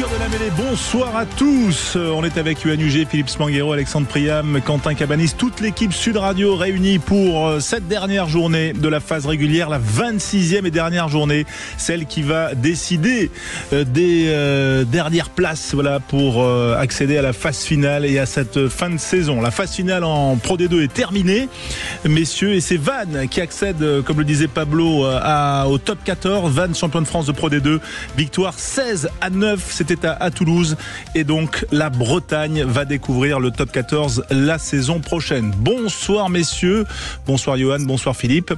cœur de la mêlée, bonsoir à tous. On est avec Yoann Huget, Philippe Spanghero, Alexandre Priam, Quentin Cabanis, toute l'équipe Sud Radio réunie pour cette dernière journée de la phase régulière, la 26e et dernière journée, celle qui va décider des dernières places, voilà, pour accéder à la phase finale et à cette fin de saison. La phase finale en Pro D2 est terminée, messieurs, et c'est Vannes qui accède, comme le disait Pablo, au top 14. Vannes, champion de France de Pro D2, victoire 16-9, c'était à Toulouse, et donc la Bretagne va découvrir le top 14 la saison prochaine. Bonsoir messieurs, bonsoir Yoann, bonsoir Philippe.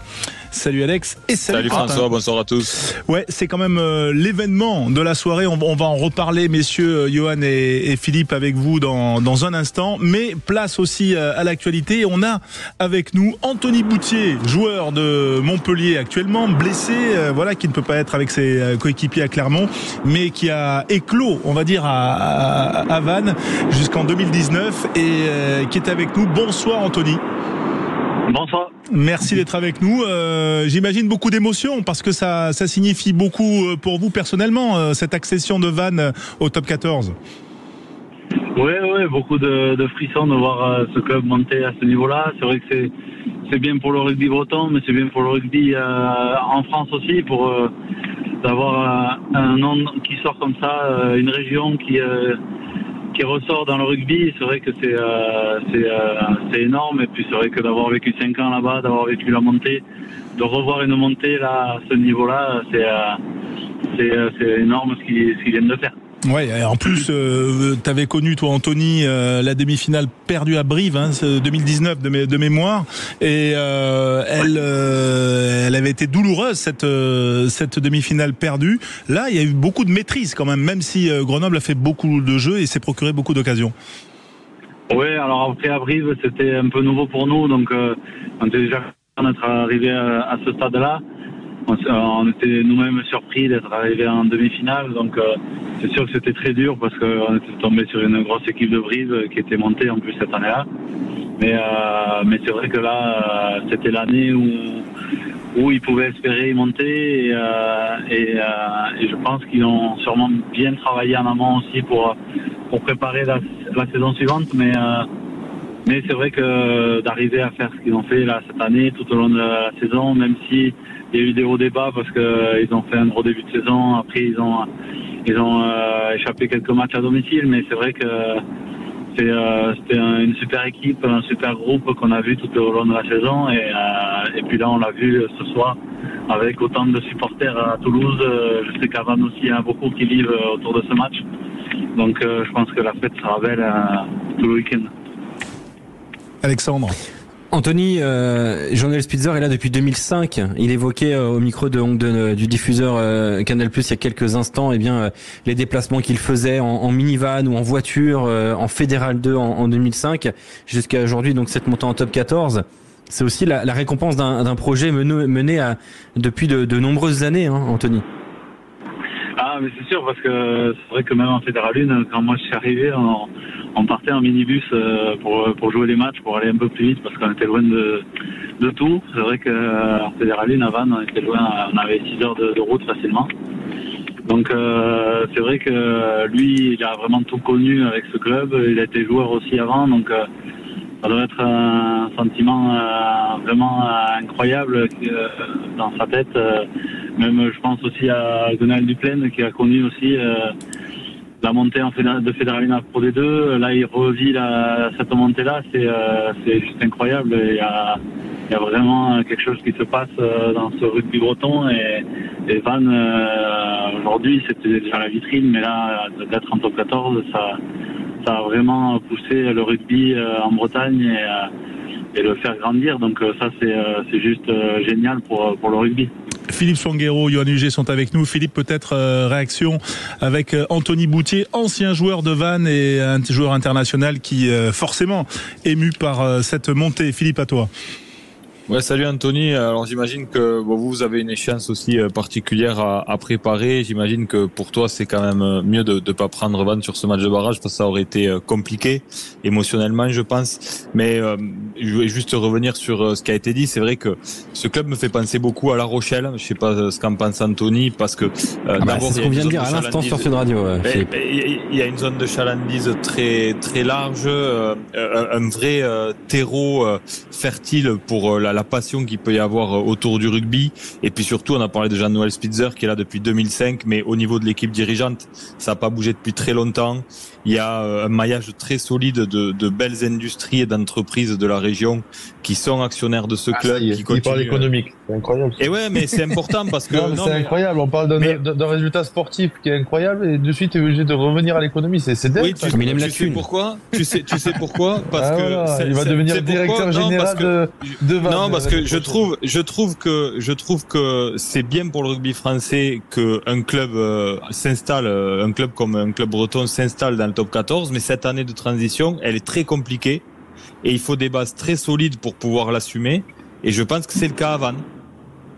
Salut Alex et salut François, bonsoir à tous. Ouais, c'est quand même l'événement de la soirée. On va en reparler, messieurs, Yoann et Philippe, avec vous dans un instant. Mais place aussi à l'actualité. On a avec nous Anthony Boutier, joueur de Montpellier actuellement, blessé, voilà, qui ne peut pas être avec ses coéquipiers à Clermont, mais qui a éclos, on va dire, à Vannes jusqu'en 2019 et qui est avec nous. Bonsoir Anthony. Bonsoir. Merci d'être avec nous. J'imagine beaucoup d'émotions parce que ça signifie beaucoup pour vous personnellement, cette accession de Vannes au top 14. Oui, beaucoup de frissons de voir ce club monter à ce niveau-là. C'est vrai que c'est bien pour le rugby breton, mais c'est bien pour le rugby en France aussi, pour d'avoir un nom qui sort comme ça, une région qui ressort dans le rugby. C'est vrai que c'est énorme, et puis c'est vrai que d'avoir vécu 5 ans là-bas, d'avoir vécu la montée, de revoir une montée là à ce niveau-là, c'est énorme ce qu'ils viennent de faire. Ouais, en plus, t'avais connu, toi, Anthony, la demi-finale perdue à Brive, 2019 de mémoire, et elle avait été douloureuse, cette demi-finale perdue. Là, il y a eu beaucoup de maîtrise quand même si Grenoble a fait beaucoup de jeux et s'est procuré beaucoup d'occasions. Oui, alors après à Brive, c'était un peu nouveau pour nous, donc on était déjà d'être arrivé à ce stade-là. On était nous-mêmes surpris d'être arrivés en demi-finale, donc c'est sûr que c'était très dur parce qu'on était tombé sur une grosse équipe de Brive qui était montée en plus cette année-là. Mais c'est vrai que là, c'était l'année où ils pouvaient espérer y monter, et je pense qu'ils ont sûrement bien travaillé en amont aussi pour préparer la saison suivante. Mais c'est vrai que d'arriver à faire ce qu'ils ont fait là cette année, tout au long de la saison, même si il y a eu des hauts débats parce que ils ont fait un gros début de saison, après ils ont échappé quelques matchs à domicile, mais c'est vrai que c'était une super équipe, un super groupe qu'on a vu tout au long de la saison, et puis là on l'a vu ce soir avec autant de supporters à Toulouse. Je sais qu'à Vannes aussi il y en a beaucoup qui vivent autour de ce match, donc je pense que la fête sera belle tout le week-end. Alexandre. Anthony, Jean-Noël Spitzer est là depuis 2005. Il évoquait au micro du diffuseur Canal+ il y a quelques instants, les déplacements qu'il faisait en minivan ou en voiture, en Fédéral 2 en 2005 jusqu'à aujourd'hui, donc cette montée en top 14. C'est aussi la récompense d'un projet mené depuis de nombreuses années, Anthony. Ah, mais c'est sûr, parce que c'est vrai que même en Fédéral 1, quand moi je suis arrivé, on partait en minibus pour jouer les matchs, pour aller un peu plus vite, parce qu'on était loin de tout. C'est vrai qu'en Fédéral 1, à Vannes, on était loin, on avait 6 heures de route facilement. Donc c'est vrai que lui, il a vraiment tout connu avec ce club. Il a été joueur aussi avant, donc ça doit être un sentiment vraiment incroyable dans sa tête. Même je pense aussi à Gonal Duplaine, qui a connu aussi la montée de Fédéral 1 à Pro D2. Là, il revit cette montée-là. C'est juste incroyable. Il y a vraiment quelque chose qui se passe dans ce rugby breton. Et Vannes, aujourd'hui, c'était déjà la vitrine, mais là, d'être en top 14, ça a vraiment poussé le rugby en Bretagne et le faire grandir. Donc ça, c'est juste génial pour le rugby. Philippe Spanghero, Yoann Huget sont avec nous. Philippe, peut-être réaction avec Anthony Boutier, ancien joueur de Vannes et un joueur international qui forcément ému par cette montée. Philippe, à toi. Ouais, salut Anthony. Alors j'imagine que vous avez une échéance aussi particulière à préparer. J'imagine que pour toi c'est quand même mieux de pas prendre revanche sur ce match de barrage parce que ça aurait été compliqué émotionnellement, je pense. Mais je voulais juste revenir sur ce qui a été dit. C'est vrai que ce club me fait penser beaucoup à La Rochelle. Je sais pas ce qu'en pense Anthony parce que d'abord c'est ce qu'on vient de dire à l'instant sur Sud Radio. Il y a une zone de chalandise très très large, un vrai terreau fertile pour la passion qu'il peut y avoir autour du rugby. Et puis surtout, on a parlé de Jean-Noël Spitzer qui est là depuis 2005, mais au niveau de l'équipe dirigeante, ça n'a pas bougé depuis très longtemps. Il y a un maillage très solide de belles industries et d'entreprises de la région qui sont actionnaires de ce club. Qui parle économique, c'est incroyable. Et ouais, mais c'est important parce que... c'est incroyable, on parle d'un résultat sportif qui est incroyable et de suite tu es obligé de revenir à l'économie, c'est dingue. Oui, tu sais pourquoi tu sais pourquoi parce que voilà, il va devenir directeur général de Vannes. Non, parce que je trouve que c'est bien pour le rugby français qu'un club s'installe, un club comme un club breton s'installe dans le top 14, mais cette année de transition, elle est très compliquée et il faut des bases très solides pour pouvoir l'assumer. Et je pense que c'est le cas à Vannes.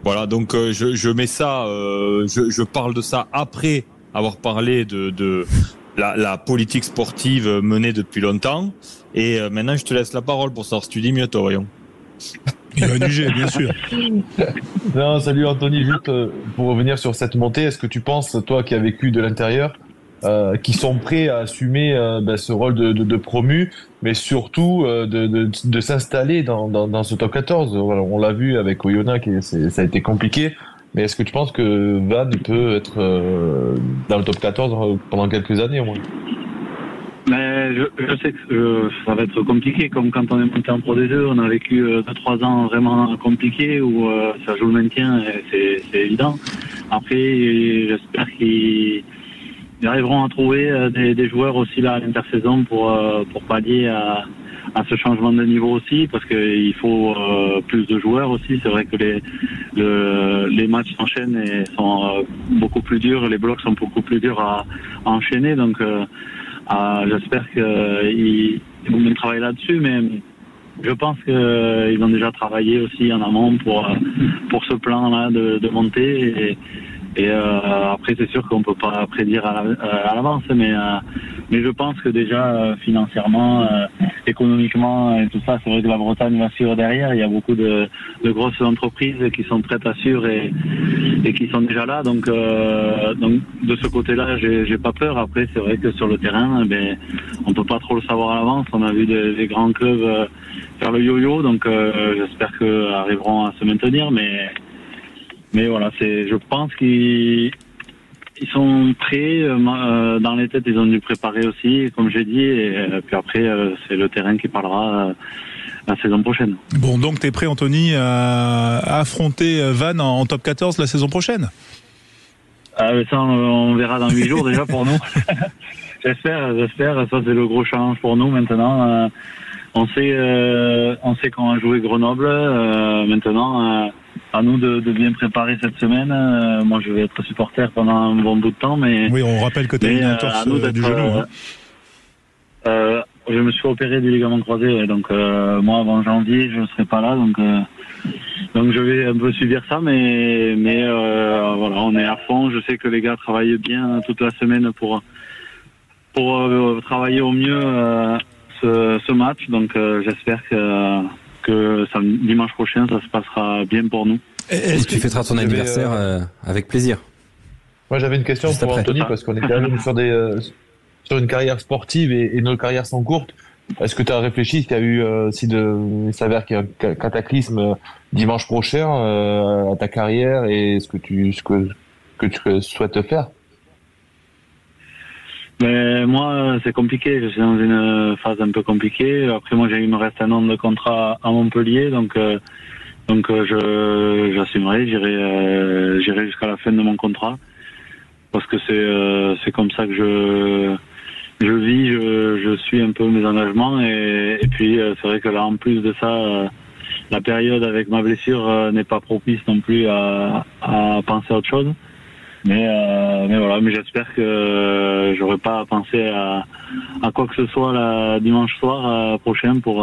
Voilà, donc je mets ça, je parle de ça après avoir parlé de la politique sportive menée depuis longtemps. Et maintenant, je te laisse la parole pour savoir si tu dis mieux, toi, voyons. Il va nuger, bien sûr. Non, salut Anthony, juste pour revenir sur cette montée, est-ce que tu penses, toi qui as vécu de l'intérieur, qu'ils sont prêts à assumer ce rôle de promu, mais surtout de s'installer dans ce top 14? On l'a vu avec Oyonnax, ça a été compliqué, mais est-ce que tu penses que Vannes peut être dans le top 14 pendant quelques années au moins? Mais je sais que ça va être compliqué, comme quand on est monté en Pro D2, on a vécu 2-3 ans vraiment compliqués où ça joue le maintien, et c'est évident. Après, j'espère qu'ils arriveront à trouver des joueurs aussi là à l'intersaison pour pallier à ce changement de niveau aussi, parce qu'il faut plus de joueurs aussi. C'est vrai que les matchs s'enchaînent et sont beaucoup plus durs, les blocs sont beaucoup plus durs à enchaîner, donc j'espère qu'ils vont bien travailler là-dessus, mais je pense qu'ils ont déjà travaillé aussi en amont pour ce plan-là de montée. Et après, c'est sûr qu'on peut pas prédire à l'avance, mais je pense que déjà financièrement, économiquement et tout ça, c'est vrai que la Bretagne va suivre derrière. Il y a beaucoup de grosses entreprises qui sont prêtes à suivre et qui sont déjà là. Donc de ce côté-là, j'ai pas peur. Après, c'est vrai que sur le terrain, on peut pas trop le savoir à l'avance. On a vu des grands clubs faire le yo-yo, donc j'espère qu'ils arriveront à se maintenir, mais voilà, je pense qu'ils sont prêts. Dans les têtes, ils ont dû préparer aussi, comme j'ai dit. Et puis après, c'est le terrain qui parlera la saison prochaine. Bon, donc tu es prêt, Anthony, à affronter Vannes en top 14 la saison prochaine? Ça, on verra dans 8 jours déjà pour nous. J'espère. Ça, c'est le gros challenge pour nous maintenant. On sait qu'on va jouer Grenoble. Maintenant, à nous de bien préparer cette semaine. Moi, je vais être supporter pendant un bon bout de temps, mais oui, on rappelle que tu as eu un torse du genou. Je me suis opéré du ligament croisé, donc moi, avant janvier, je ne serai pas là, donc je vais un peu subir ça, mais voilà, on est à fond. Je sais que les gars travaillent bien toute la semaine pour travailler au mieux ce match, donc j'espère que dimanche prochain, ça se passera bien pour nous. Et tu fêteras ton anniversaire avec plaisir. Moi, j'avais une question pour Anthony, parce qu'on est quand même sur une carrière sportive et nos carrières sont courtes. Est-ce que tu as réfléchi s'il y a eu, il s'avère qu'il y a un cataclysme dimanche prochain à ta carrière et ce que tu souhaites faire? Mais moi, c'est compliqué. Je suis dans une phase un peu compliquée. Après, moi, il me reste un an de contrat à Montpellier, donc j'assumerai. J'irai jusqu'à la fin de mon contrat, parce que c'est comme ça que je vis. Je suis un peu mes engagements et puis c'est vrai que là, en plus de ça, la période avec ma blessure n'est pas propice non plus à penser à autre chose. Mais voilà, mais j'espère que j'aurai pas à penser à quoi que ce soit dimanche soir prochain pour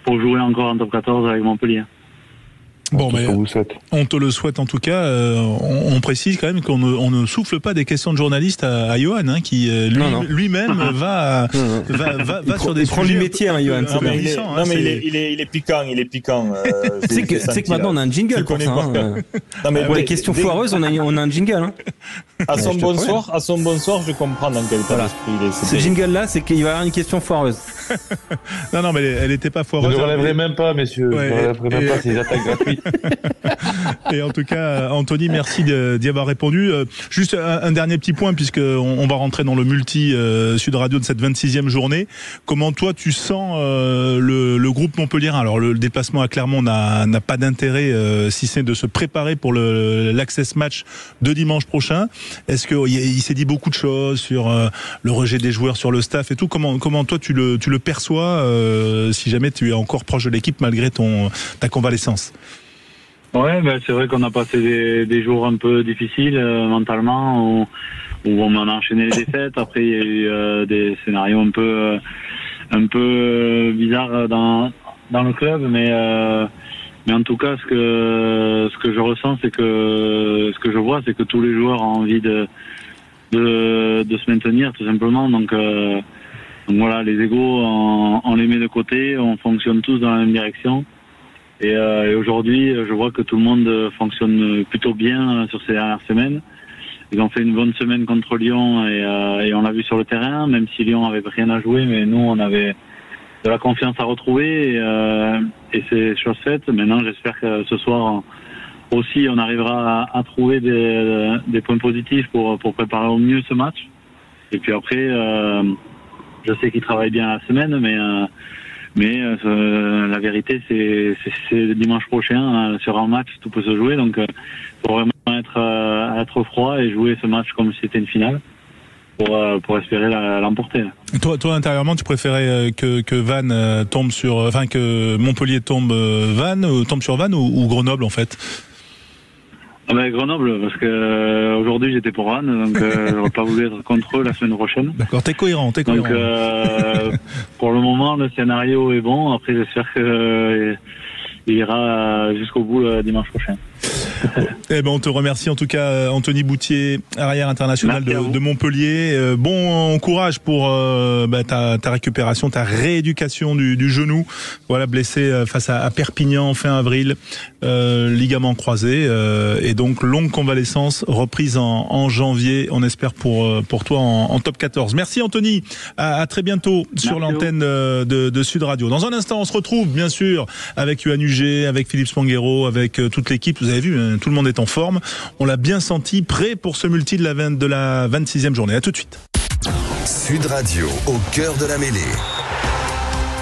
jouer encore en top 14 avec Montpellier. Bon, mais vous souhaite. on te le souhaite en tout cas. On précise quand même qu'on ne souffle pas des questions de journalistes à Johan, hein, qui lui-même va sur des sujets. Il prend du métier, hein, Johan. Il est piquant. C'est que maintenant on a un jingle pour ça. Pour les questions foireuses, on a un jingle. Hein. À son bonsoir, je comprends dans quel état d'esprit il est. Ce jingle-là, c'est qu'il va y avoir une question foireuse. non, mais elle n'était pas foireuse. Je ne relèverai même pas, messieurs. Ouais, je ne relèverai même pas ces attaques gratuites. Et en tout cas, Anthony, merci d'y avoir répondu. Juste un dernier petit point, puisqu'on va rentrer dans le multi Sud Radio de cette 26e journée. Comment toi, tu sens le groupe montpelliérain? Alors, le déplacement à Clermont n'a pas d'intérêt, si c'est de se préparer pour l'Access Match de dimanche prochain. Est-ce qu'il s'est dit beaucoup de choses sur le rejet des joueurs, sur le staff et tout? Comment toi, tu le perçois, si jamais tu es encore proche de l'équipe malgré ta convalescence? Ouais, c'est vrai qu'on a passé des jours un peu difficiles mentalement, où on a enchaîné les défaites. Après, il y a eu des scénarios un peu bizarres dans le club, mais en tout cas, ce que je ressens, ce que je vois, c'est que tous les joueurs ont envie de se maintenir, tout simplement. Donc voilà, les égos, on les met de côté, on fonctionne tous dans la même direction. Et aujourd'hui, je vois que tout le monde fonctionne plutôt bien sur ces dernières semaines. Ils ont fait une bonne semaine contre Lyon et on l'a vu sur le terrain, même si Lyon avait rien à jouer, mais nous, on avait de la confiance à retrouver et c'est chose faite. Maintenant, j'espère que ce soir aussi, on arrivera à trouver des points positifs pour préparer au mieux ce match. Et puis après, je sais qu'ils travaillent bien la semaine, mais la vérité, c'est dimanche prochain, sur un match, tout peut se jouer. Donc, il faut vraiment être froid et jouer ce match comme si c'était une finale pour espérer l'emporter. Toi, intérieurement, tu préférais que Vannes tombe que Montpellier tombe sur Vannes ou Grenoble, en fait? Grenoble, parce que aujourd'hui j'étais pour Vannes, donc j'aurais pas voulu être contre eux la semaine prochaine. D'accord, t'es cohérent. Donc pour le moment le scénario est bon. Après j'espère que il ira jusqu'au bout dimanche prochain. Eh ben, on te remercie en tout cas, Anthony Boutier, arrière international de Montpellier. Bon courage pour ta récupération, ta rééducation du genou. Voilà, blessé face à Perpignan fin avril, ligament croisé, et donc longue convalescence, reprise en janvier. On espère pour toi en top 14. Merci Anthony. À très bientôt sur l'antenne de Sud Radio. Dans un instant, on se retrouve bien sûr avec Yoann Huget, avec Philippe Spanghero, avec toute l'équipe. Vous avez vu, tout le monde est en forme. On l'a bien senti, prêt pour ce multi de la 26e journée. À tout de suite. Sud Radio, au cœur de la mêlée.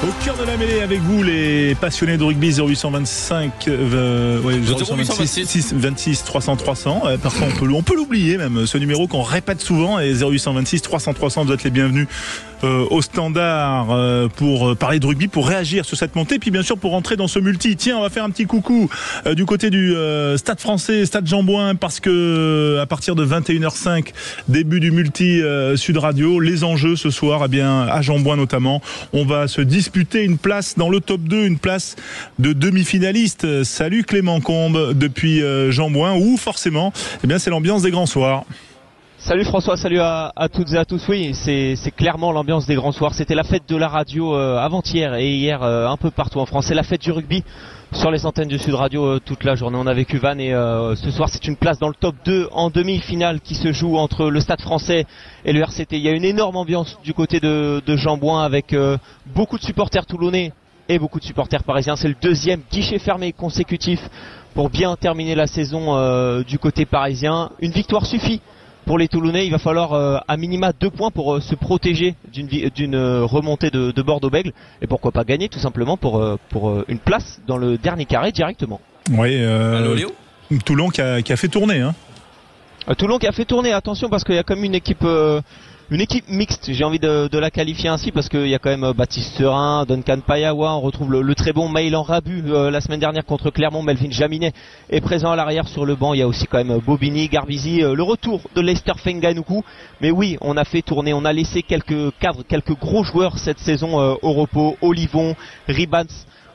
Au cœur de la mêlée avec vous, les passionnés de rugby. 0825 26 300 300. Parfois on peut l'oublier même, ce numéro qu'on répète souvent. Et 0826 300 300, vous êtes les bienvenus au standard pour parler de rugby, pour réagir sur cette montée, puis bien sûr pour rentrer dans ce multi. Tiens, on va faire un petit coucou du côté du Stade Français, Stade Jean-Bouin, parce que à partir de 21h05, début du multi Sud Radio, les enjeux ce soir, à Jean-Bouin notamment, on va se disputer une place dans le top 2, une place de demi-finaliste. Salut Clément Combe depuis Jean-Bouin, où forcément, c'est l'ambiance des grands soirs. Salut François, salut à toutes et à tous. Oui, c'est clairement l'ambiance des grands soirs. C'était la fête de la radio avant-hier et hier un peu partout en France. C'est la fête du rugby sur les antennes de Sud Radio toute la journée. On a vécu Vannes et ce soir c'est une place dans le top 2 en demi-finale qui se joue entre le Stade Français et le RCT. Il y a une énorme ambiance du côté de Jean-Bouin avec beaucoup de supporters toulonnais et beaucoup de supporters parisiens. C'est le deuxième guichet fermé consécutif pour bien terminer la saison du côté parisien. Une victoire suffit pour les Toulonnais. Il va falloir à minima 2 points pour se protéger d'une remontée de Bordeaux-Bègles et pourquoi pas gagner tout simplement pour une place dans le dernier carré directement. Oui, Toulon qui a fait tourner. Toulon qui a fait tourner, attention parce qu'il y a quand même une équipe mixte, j'ai envie de la qualifier ainsi parce qu'il y a quand même Baptiste Serin, Duncan Payawa, on retrouve le très bon Maïlan Rabu la semaine dernière contre Clermont. Melvin Jaminet est présent à l'arrière sur le banc, il y a aussi quand même Bobigny, Garbizi, le retour de Lester Fenganuku. Mais oui, on a fait tourner, on a laissé quelques cadres, quelques gros joueurs cette saison au repos, Olivon, Ribans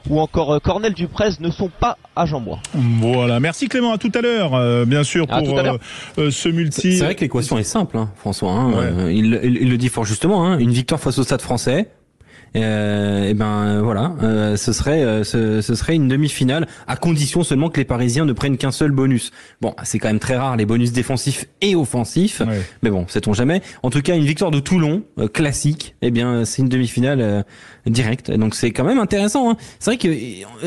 ou encore Cornell Duprez ne sont pas à Jean-Bois. Voilà, merci Clément, à tout à l'heure, bien sûr, pour ce multi. C'est vrai que l'équation est simple, hein, François. Hein, il le dit fort justement. Hein, une victoire face au Stade Français. Et ben voilà, ce serait une demi-finale à condition seulement que les Parisiens ne prennent qu'un seul bonus. Bon, c'est quand même très rare les bonus défensifs et offensifs, mais bon, sait-on jamais. En tout cas, une victoire de Toulon classique, eh bien c'est une demi-finale directe. Donc c'est quand même intéressant. Hein. C'est vrai que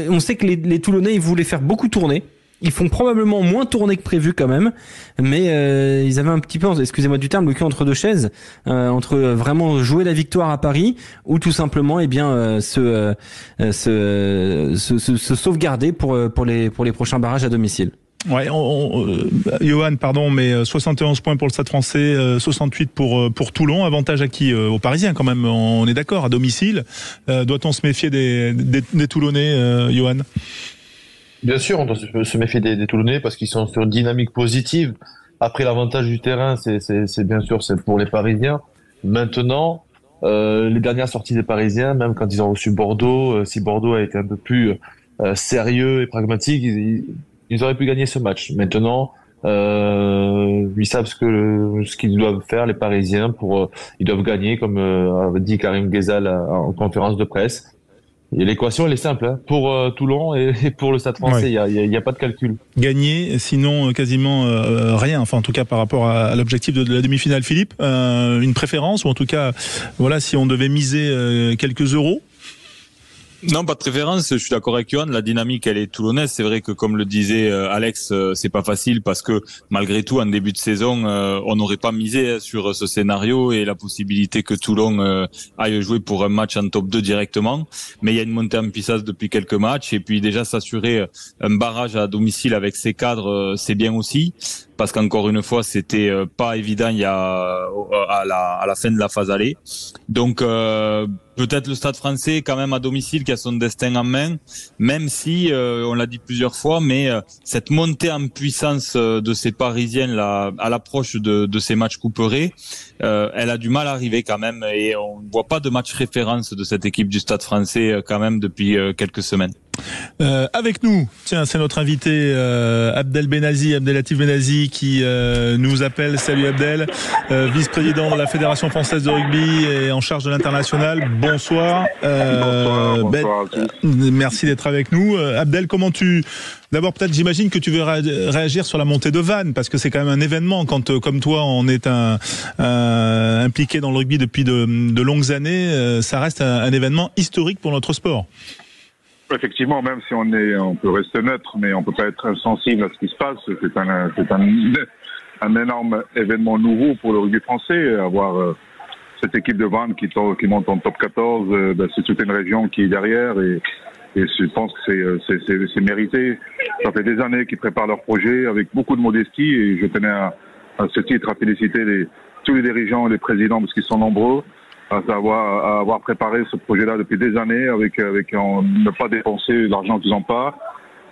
on sait que les Toulonnais ils voulaient faire beaucoup tourner. Ils font probablement moins tourner que prévu quand même, mais ils avaient un petit peu, excusez-moi du terme, le cul entre deux chaises, entre vraiment jouer la victoire à Paris ou tout simplement se sauvegarder pour les prochains barrages à domicile. Ouais, Johan, pardon, mais 71 points pour le Stade Français, 68 pour Toulon. Avantage à qui? Aux Parisiens quand même. On est d'accord, à domicile. Doit-on se méfier des Toulonnais, Johan? Bien sûr, on doit se méfier des Toulonnais parce qu'ils sont sur une dynamique positive. Après, l'avantage du terrain, c'est bien sûr c'est pour les Parisiens. Maintenant, les dernières sorties des Parisiens, même quand ils ont reçu Bordeaux, si Bordeaux a été un peu plus sérieux et pragmatique, ils auraient pu gagner ce match. Maintenant, ils savent ce qu'ils doivent faire, les Parisiens, ils doivent gagner, comme a dit Karim Ghezal en conférence de presse. Et l'équation, elle est simple, hein. Pour Toulon et pour le Stade Français, il y a pas de calcul. Gagner, sinon quasiment rien. Enfin, en tout cas, par rapport à l'objectif de la demi-finale, Philippe, une préférence ou en tout cas, voilà, si on devait miser quelques euros. Non, pas de préférence. Je suis d'accord avec Johan. La dynamique, elle est toulonnaise. C'est vrai que, comme le disait Alex, c'est pas facile parce que malgré tout, en début de saison, on n'aurait pas misé sur ce scénario et la possibilité que Toulon aille jouer pour un match en top 2 directement. Mais il y a une montée en puissance depuis quelques matchs et puis déjà s'assurer un barrage à domicile avec ses cadres, c'est bien aussi. Parce qu'encore une fois, c'était pas évident à la fin de la phase aller. Donc peut-être le Stade Français quand même à domicile qui a son destin en main, même si on l'a dit plusieurs fois, mais cette montée en puissance de ces Parisiens là à l'approche de ces matchs couperés, elle a du mal à arriver quand même et on ne voit pas de match référence de cette équipe du Stade Français quand même depuis quelques semaines. Avec nous, tiens, c'est notre invité Abdelatif Benazi qui nous appelle. Salut Abdel, vice-président de la Fédération française de rugby et en charge de l'international. Bonsoir. Bonsoir. Merci d'être avec nous. Abdel, d'abord, peut-être, j'imagine que tu veux réagir sur la montée de Vannes, parce que c'est quand même un événement quand, comme toi, on est impliqué dans le rugby depuis de longues années. Ça reste un événement historique pour notre sport. Effectivement, même si on peut rester neutre, mais on peut pas être insensible à ce qui se passe. C'est un énorme événement nouveau pour le rugby français. Avoir cette équipe de Vannes qui monte en top 14, c'est toute une région qui est derrière et je pense que c'est mérité. Ça fait des années qu'ils préparent leur projet avec beaucoup de modestie et je tenais à ce titre à féliciter tous les dirigeants et les présidents parce qu'ils sont nombreux. À avoir préparé ce projet-là depuis des années avec ne pas dépenser l'argent qu'ils n'ont pas.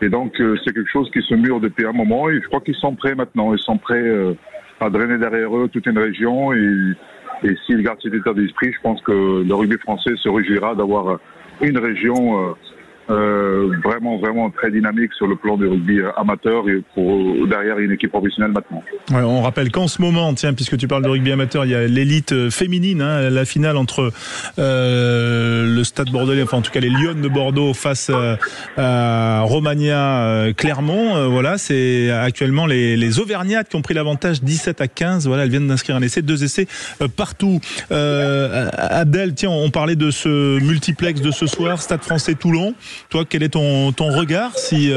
Et donc, c'est quelque chose qui se mûre depuis un moment et je crois qu'ils sont prêts maintenant. Ils sont prêts à drainer derrière eux toute une région et s'ils gardent cet état d'esprit, je pense que le rugby français se réjouira d'avoir une région vraiment très dynamique sur le plan du rugby amateur et derrière une équipe professionnelle maintenant. Ouais, on rappelle qu'en ce moment, tiens, puisque tu parles de rugby amateur, il y a l'élite féminine, hein, la finale entre le Stade Bordelais, enfin en tout cas les Lionnes de Bordeaux face à Romagna Clermont. Voilà, c'est actuellement les Auvergnates qui ont pris l'avantage 17-15. Voilà, elles viennent d'inscrire un essai, 2 essais partout. Abdel, tiens, on parlait de ce multiplex de ce soir, Stade Français Toulon. Toi, quel est ton regard, si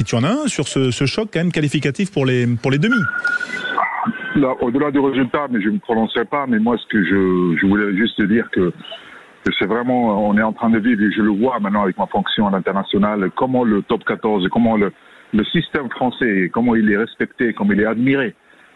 tu en as un, sur ce choc quand même qualificatif pour les demi? Là, au-delà du résultat, mais je ne me prononcerai pas, mais moi, ce que je voulais juste dire que c'est vraiment, on est en train de vivre, et je le vois maintenant avec ma fonction à l'international, comment le top 14, comment le système français, comment il est respecté, comment il est admiré.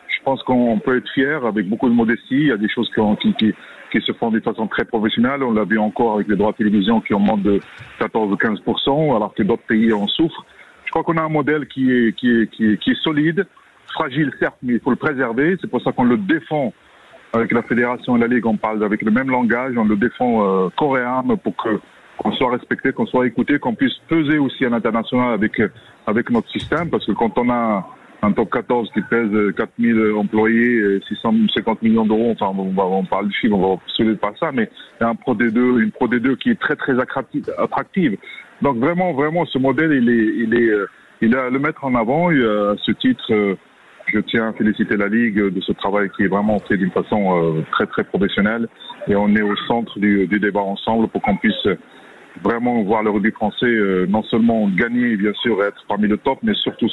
Je pense qu'on peut être fier avec beaucoup de modestie. Il y a des choses qui se font de façon très professionnelle. On l'a vu encore avec les droits de télévision qui augmentent de 14 ou 15%, alors que d'autres pays en souffrent. Je crois qu'on a un modèle qui est solide, fragile certes, mais il faut le préserver. C'est pour ça qu'on le défend avec la fédération et la ligue. On parle avec le même langage, on le défend corps et âme pour que qu'on soit respecté, qu'on soit écouté, qu'on puisse peser aussi à l'international avec notre système, parce que quand on a un top 14 qui pèse 4000 employés, 650 millions d'euros, enfin on parle du chiffre, on va absolument pas ça, mais il y a une Pro D2 qui est très très attractive. Donc vraiment ce modèle il est à le mettre en avant, et à ce titre je tiens à féliciter la Ligue de ce travail qui est vraiment fait d'une façon très très professionnelle, et on est au centre du débat ensemble pour qu'on puisse vraiment voir le rugby français non seulement gagner, bien sûr, et être parmi le top, mais surtout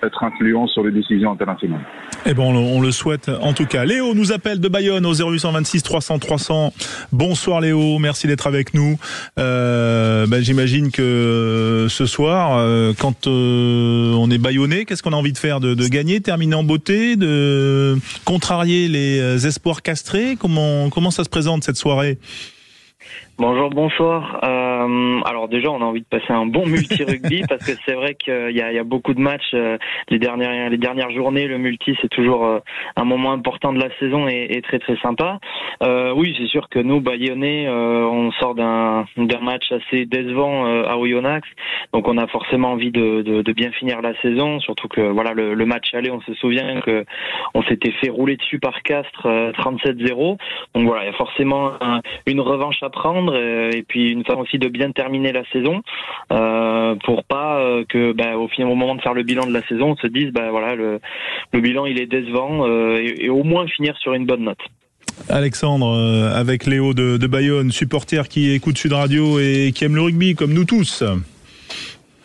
être influent sur les décisions internationales. Eh ben, on le souhaite en tout cas. Léo nous appelle de Bayonne au 0826 300 300. Bonsoir Léo, merci d'être avec nous. J'imagine que ce soir, quand on est bayonnais, qu'est-ce qu'on a envie de faire, de gagner, terminer en beauté, de contrarier les espoirs castrés? Comment ça se présente cette soirée? Bonjour, bonsoir. Alors déjà, on a envie de passer un bon multi-rugby parce que c'est vrai qu'il y a beaucoup de matchs. Les dernières journées, le multi, c'est toujours un moment important de la saison et très très sympa. Oui, c'est sûr que nous, Bayonnais, on sort d'un match assez décevant à Oyonnax, donc on a forcément envie de bien finir la saison. Surtout que voilà, le match aller, on se souvient que on s'était fait rouler dessus par Castres 37-0. Donc voilà, il y a forcément une revanche à prendre, et puis une façon aussi de bien terminer la saison, pour pas que au moment de faire le bilan de la saison, on se dise voilà, le bilan il est décevant, et au moins finir sur une bonne note. Alexandre, avec Léo de Bayonne, supporter qui écoute Sud Radio et qui aime le rugby comme nous tous.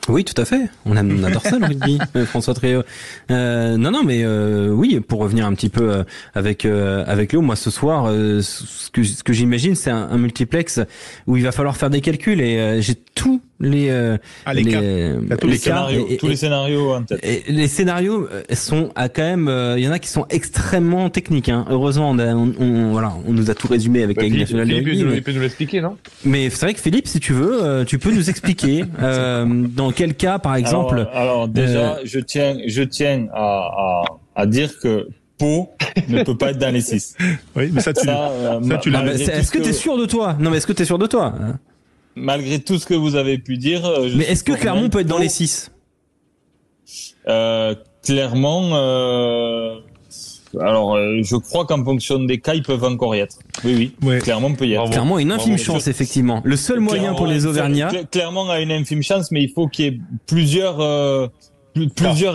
Oui, tout à fait. On adore ça, le rugby, François Tréau. Non, mais oui, pour revenir un petit peu avec Léo, moi ce soir, ce que j'imagine, c'est un multiplex où il va falloir faire des calculs, et j'ai tous les scénarios en tête. Et les scénarios sont quand même, il y en a qui sont extrêmement techniques. Hein. Heureusement, on nous a tout résumé avec la Ligue nationale de rugby. Il peut nous l'expliquer, non? Mais c'est vrai que Philippe, si tu veux, tu peux nous expliquer dans quel cas, par exemple. Alors déjà, je tiens à dire que Pau ne peut pas être dans les 6. Oui, mais ça tu l'as. Est-ce que tu es sûr de toi? Non, mais est-ce que tu es sûr de toi? Malgré tout ce que vous avez pu dire. Mais est-ce que Clermont peut être dans les 6? Clairement, je crois qu'en fonction des cas, ils peuvent encore y être. Oui. Ouais. Clermont peut y être. Clermont a une infime chance, effectivement. Le seul moyen pour les Auvergnats. Clermont a une infime chance, mais il faut qu'il y ait plusieurs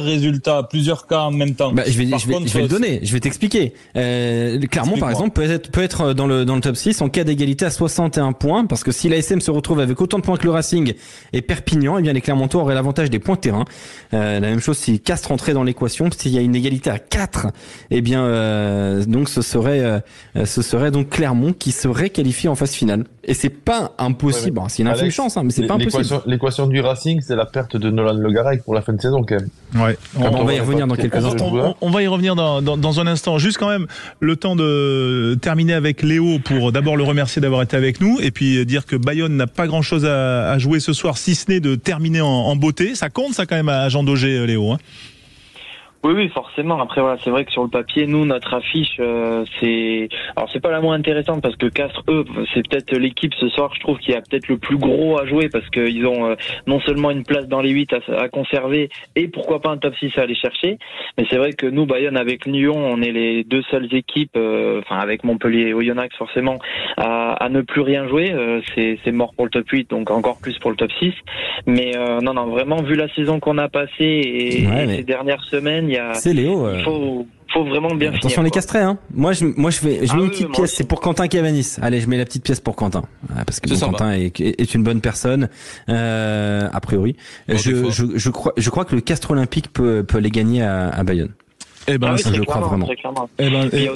résultats, plusieurs cas en même temps. Je vais le donner, je vais t'expliquer. Clermont, par exemple, peut être dans le top 6 en cas d'égalité à 61 points, parce que si l'ASM se retrouve avec autant de points que le Racing et Perpignan, eh bien les Clermontois auraient l'avantage des points de terrain. La même chose si Castres rentrait dans l'équation, s'il y a une égalité à 4, eh bien donc ce serait donc Clermont qui serait qualifié en phase finale. Et c'est pas impossible, c'est une infime chance, mais c'est pas impossible. L'équation du Racing, c'est la perte de Nolan Le Garec pour la fin de saison. Ouais. On va y revenir dans quelques instants. On va y revenir dans un instant. Juste quand même le temps de terminer avec Léo pour d'abord le remercier d'avoir été avec nous, et puis dire que Bayonne n'a pas grand chose à jouer ce soir, si ce n'est de terminer en beauté. Ça compte ça quand même à Jean Daugé, Léo, hein? Oui, forcément. Après, voilà, c'est vrai que sur le papier, nous, notre affiche, c'est pas la moins intéressante parce que Castres, eux, c'est peut-être l'équipe ce soir, je trouve, qui a peut-être le plus gros à jouer parce qu'ils ont non seulement une place dans les 8 à conserver et pourquoi pas un top 6 à aller chercher. Mais c'est vrai que nous, Bayonne, avec Lyon, on est les deux seules équipes, avec Montpellier et Oyonnax, forcément, à ne plus rien jouer. C'est mort pour le top 8, donc encore plus pour le top 6. Mais non, vraiment, vu la saison qu'on a passée et ces dernières semaines, c'est Léo. Il faut vraiment bien finir. Attention les castrés, hein. Moi je mets une petite pièce, c'est pour Quentin Cavanis. Allez, je mets la petite pièce pour Quentin. Parce que Quentin est une bonne personne, a priori. Je crois que le Castres Olympique peut les gagner à Bayonne. Eh ben, je le crois vraiment. Il y a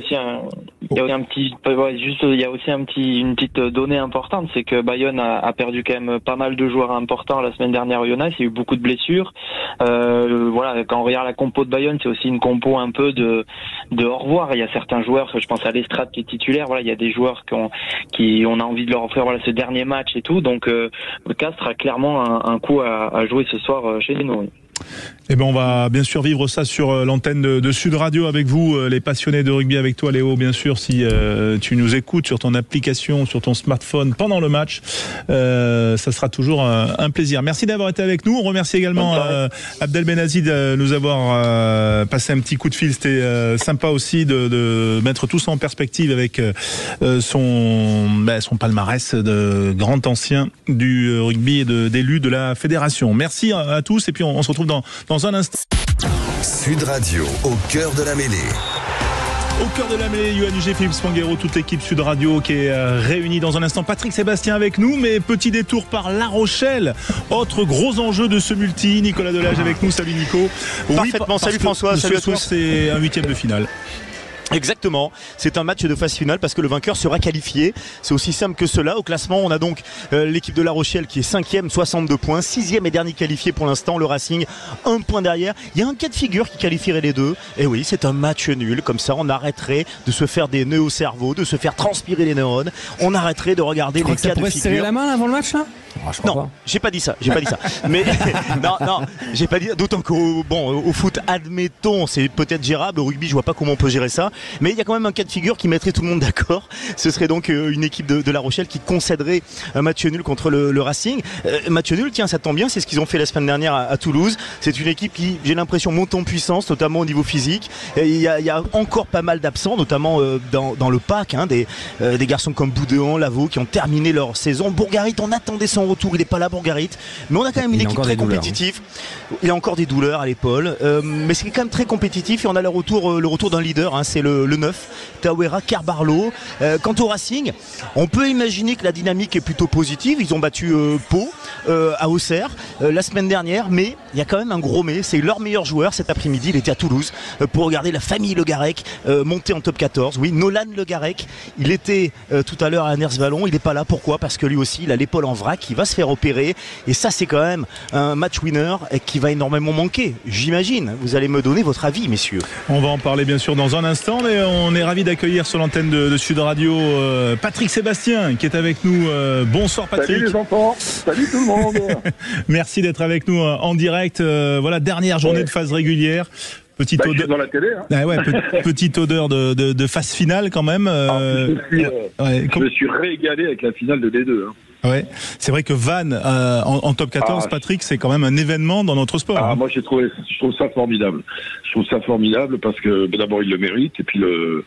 aussi une petite donnée importante, c'est que Bayonne a perdu quand même pas mal de joueurs importants la semaine dernière au Oyonnax. Il y a eu beaucoup de blessures. Quand on regarde la compo de Bayonne, c'est aussi une compo un peu de au revoir. Il y a certains joueurs, je pense à l'Estrade qui est titulaire. Voilà, il y a des joueurs qui on a envie de leur offrir ce dernier match et tout. Donc, le Castres a clairement un coup à jouer ce soir chez nous. Eh ben, on va bien sûr vivre ça sur l'antenne de Sud Radio avec vous, les passionnés de rugby, avec toi Léo, bien sûr, si tu nous écoutes sur ton application, sur ton smartphone pendant le match, ça sera toujours un plaisir. Merci d'avoir été avec nous. On remercie également Abdel Benazi de nous avoir passé un petit coup de fil. C'était sympa aussi de mettre tout ça en perspective avec son palmarès de grand ancien du rugby et d'élu de la fédération. Merci à tous et puis on se retrouve dans un instant. Sud Radio, au cœur de la mêlée. Au cœur de la mêlée, Yoann Huget, Philippe Spanghero, toute l'équipe Sud Radio qui est réunie dans un instant. Patrick Sébastien avec nous, mais petit détour par La Rochelle. Autre gros enjeu de ce multi. Nicolas Delage avec nous. Salut Nico. Parfaitement, salut François, salut à tous. C'est un 8e de finale. Exactement, c'est un match de phase finale parce que le vainqueur sera qualifié. C'est aussi simple que cela. Au classement, on a donc l'équipe de La Rochelle qui est 5e, 62 points, 6e et dernier qualifié pour l'instant, le Racing 1 point derrière. Il y a un cas de figure qui qualifierait les deux. Et oui, c'est un match nul, comme ça on arrêterait de se faire des nœuds au cerveau, de se faire transpirer les neurones. On arrêterait de regarder les cas de figure. Ça pourrait se serrer la main avant le match là ? Non, j'ai pas dit ça. Mais non, j'ai pas dit. D'autant qu'au foot, admettons, c'est peut-être gérable. Au rugby, je vois pas comment on peut gérer ça. Mais il y a quand même un cas de figure qui mettrait tout le monde d'accord. Ce serait donc une équipe de La Rochelle qui concéderait un match nul contre le Racing. Match nul, tiens, ça tombe bien. C'est ce qu'ils ont fait la semaine dernière à Toulouse. C'est une équipe qui, j'ai l'impression, monte en puissance, notamment au niveau physique. Il y a encore pas mal d'absents, notamment dans le pack, des garçons comme Boudéan, Lavaux, qui ont terminé leur saison. Bourgarit, on attendait son retour, il n'est pas là Bourgarit, mais on a quand même une équipe très compétitive. Il a encore des douleurs à l'épaule, mais c'est quand même très compétitif et on a le retour d'un leader, c'est le 9, Tawera Carbarlo. Quant au Racing, on peut imaginer que la dynamique est plutôt positive. Ils ont battu Pau à Auxerre la semaine dernière, mais il y a quand même un gros mais, c'est leur meilleur joueur cet après-midi, il était à Toulouse pour regarder la famille Le Garec monter en top 14. Oui, Nolan Le Garec, il était tout à l'heure à Ners-Vallon, il n'est pas là, pourquoi ? Parce que lui aussi il a l'épaule en vrac, il va se faire opérer et ça c'est quand même un match winner qui va énormément manquer, j'imagine. Vous allez me donner votre avis, messieurs. On va en parler bien sûr dans un instant, mais on est ravis d'accueillir sur l'antenne de Sud Radio Patrick Sébastien qui est avec nous. Bonsoir Patrick. Salut les enfants, salut tout le monde. Merci d'être avec nous en direct. Voilà, dernière journée de phase régulière. Petite odeur dans la télé. Petite odeur de phase finale quand même. Je me suis régalé avec la finale de D2. Ouais, c'est vrai que Vannes en top 14, Patrick, c'est quand même un événement dans notre sport. Moi, je trouve ça formidable. Je trouve ça formidable parce que d'abord il le mérite et puis le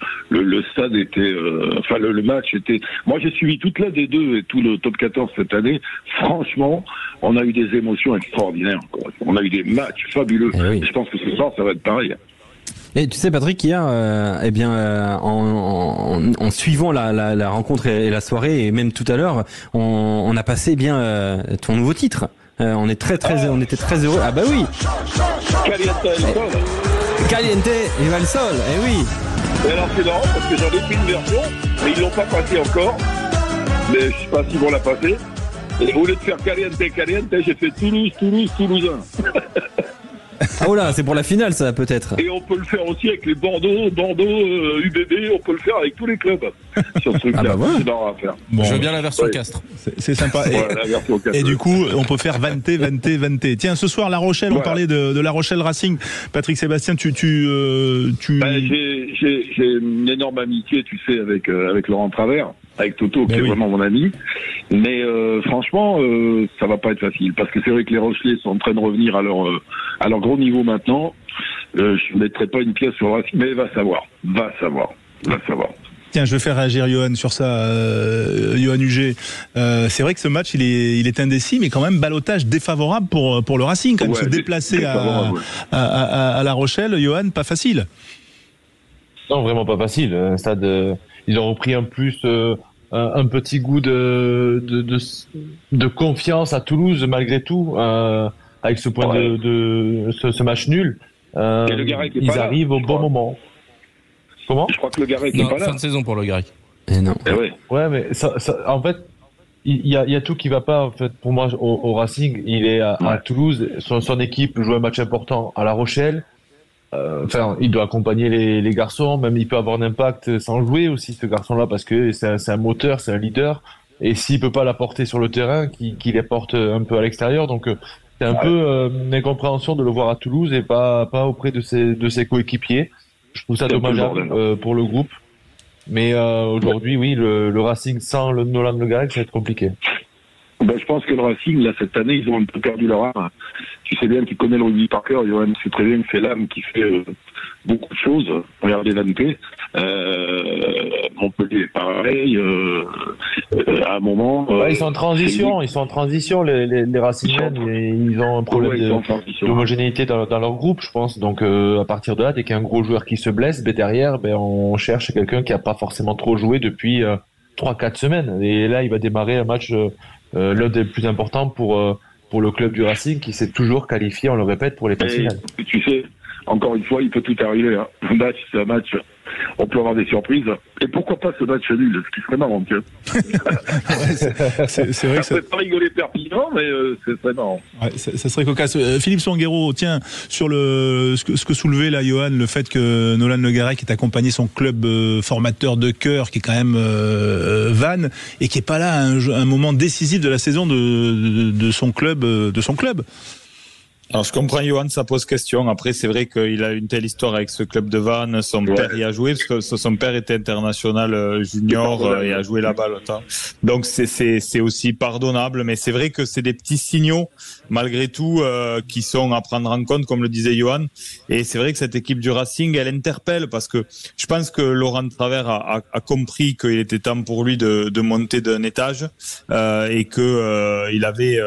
stade était, le match était. Moi, j'ai suivi toute la D2 et tout le top 14 cette année. Franchement, on a eu des émotions extraordinaires. On a eu des matchs fabuleux. Et je pense que ce soir, ça va être pareil. Et tu sais Patrick, hier, en suivant la rencontre et la soirée, et même tout à l'heure, on a passé ton nouveau titre. On était très heureux. Ah bah oui. Caliente et Val Sol. Eh oui. Et alors c'est marrant parce que j'en ai fait une version, mais ils l'ont pas passé encore. Mais je sais pas s'ils vont la passer. Et au lieu de faire Caliente, j'ai fait Toulousain. Ah oh là, c'est pour la finale ça peut-être. Et on peut le faire aussi avec les Bordeaux, UBB, on peut le faire avec tous les clubs sur ce truc-là. Ah bah voilà. C'est marrant à faire. Bon, je veux bien la version Castres. C'est sympa. Et du coup, on peut faire Vante. Tiens, ce soir La Rochelle, on parlait de La Rochelle Racing. Patrick Sébastien, j'ai une énorme amitié, tu sais, avec Laurent Travers, avec Toto, qui est vraiment mon ami. Mais franchement, ça va pas être facile parce que c'est vrai que les Rochelais sont en train de revenir à leur gros niveau maintenant. Je ne mettrai pas une pièce sur le Racing, mais va savoir. Tiens, je vais faire réagir Yoann sur ça, Yoann Huget. C'est vrai que ce match, il est indécis, mais quand même ballottage défavorable pour le Racing, quand même se déplacer à La Rochelle. Yoann, pas facile. Non, vraiment pas facile. Un stade, ils ont repris un petit goût de confiance à Toulouse malgré tout, avec ce point ce match nul. Ils arrivent au bon moment. Comment ? Je crois que Le Garec n'est pas là. Fin de saison pour Le Garec. Non. Ouais, mais ça, en fait, il y a tout qui va pas en fait pour moi au Racing. Il est à Toulouse. Son équipe joue un match important à La Rochelle. Il doit accompagner les garçons, même il peut avoir un impact sans jouer aussi ce garçon-là parce que c'est un moteur, c'est un leader et s'il peut pas l'apporter sur le terrain, qu'il apporte un peu à l'extérieur. Donc il C'est un peu une incompréhension de le voir à Toulouse et pas auprès de ses coéquipiers. Je trouve ça dommageable pour le groupe. Mais aujourd'hui, oui, le Racing sans le Nolan Le Garec, ça va être compliqué. Ben, je pense que le Racing, là, cette année, ils ont un peu perdu leur âme. Tu sais bien qu'il connaît le rugby par cœur. Johan sait très bien que c'est l'âme qui fait beaucoup de choses. Regardez l'ANP. Montpellier, pareil. À un moment... ils sont en transition. Les Racingmen, ils ont un problème d'homogénéité dans leur groupe, je pense. Donc, à partir de là, dès qu'il y a un gros joueur qui se blesse, derrière, on cherche quelqu'un qui a pas forcément trop joué depuis 3-4 semaines. Et là, il va démarrer un match... l'un des plus importants pour le club du Racing qui s'est toujours qualifié, on le répète, pour les phases finales. Tu sais, encore une fois, il peut tout arriver. Hein. Un match, c'est un match. On peut avoir des surprises. Et pourquoi pas ce match nul, ce qui serait marrant, tu vois. C'est vrai que ça ne fait pas rigoler Perpignan, mais c'est très marrant. Ouais, ça serait cocasse. Philippe Spanghero, tiens, sur ce que soulevait là, Johan, le fait que Nolan Le Garec ait accompagné son club formateur de cœur, qui est quand même Vannes, et qui est pas là à un moment décisif de la saison de son club. Alors je comprends Johan, ça pose question. Après c'est vrai qu'il a une telle histoire avec ce club de Vannes, son père y a joué parce que son père était international junior et a joué là-bas longtemps. Donc c'est aussi pardonnable, mais c'est vrai que c'est des petits signaux malgré tout qui sont à prendre en compte, comme le disait Johan. Et c'est vrai que cette équipe du Racing, elle interpelle parce que je pense que Laurent Travers a compris qu'il était temps pour lui de monter d'un étage et que il avait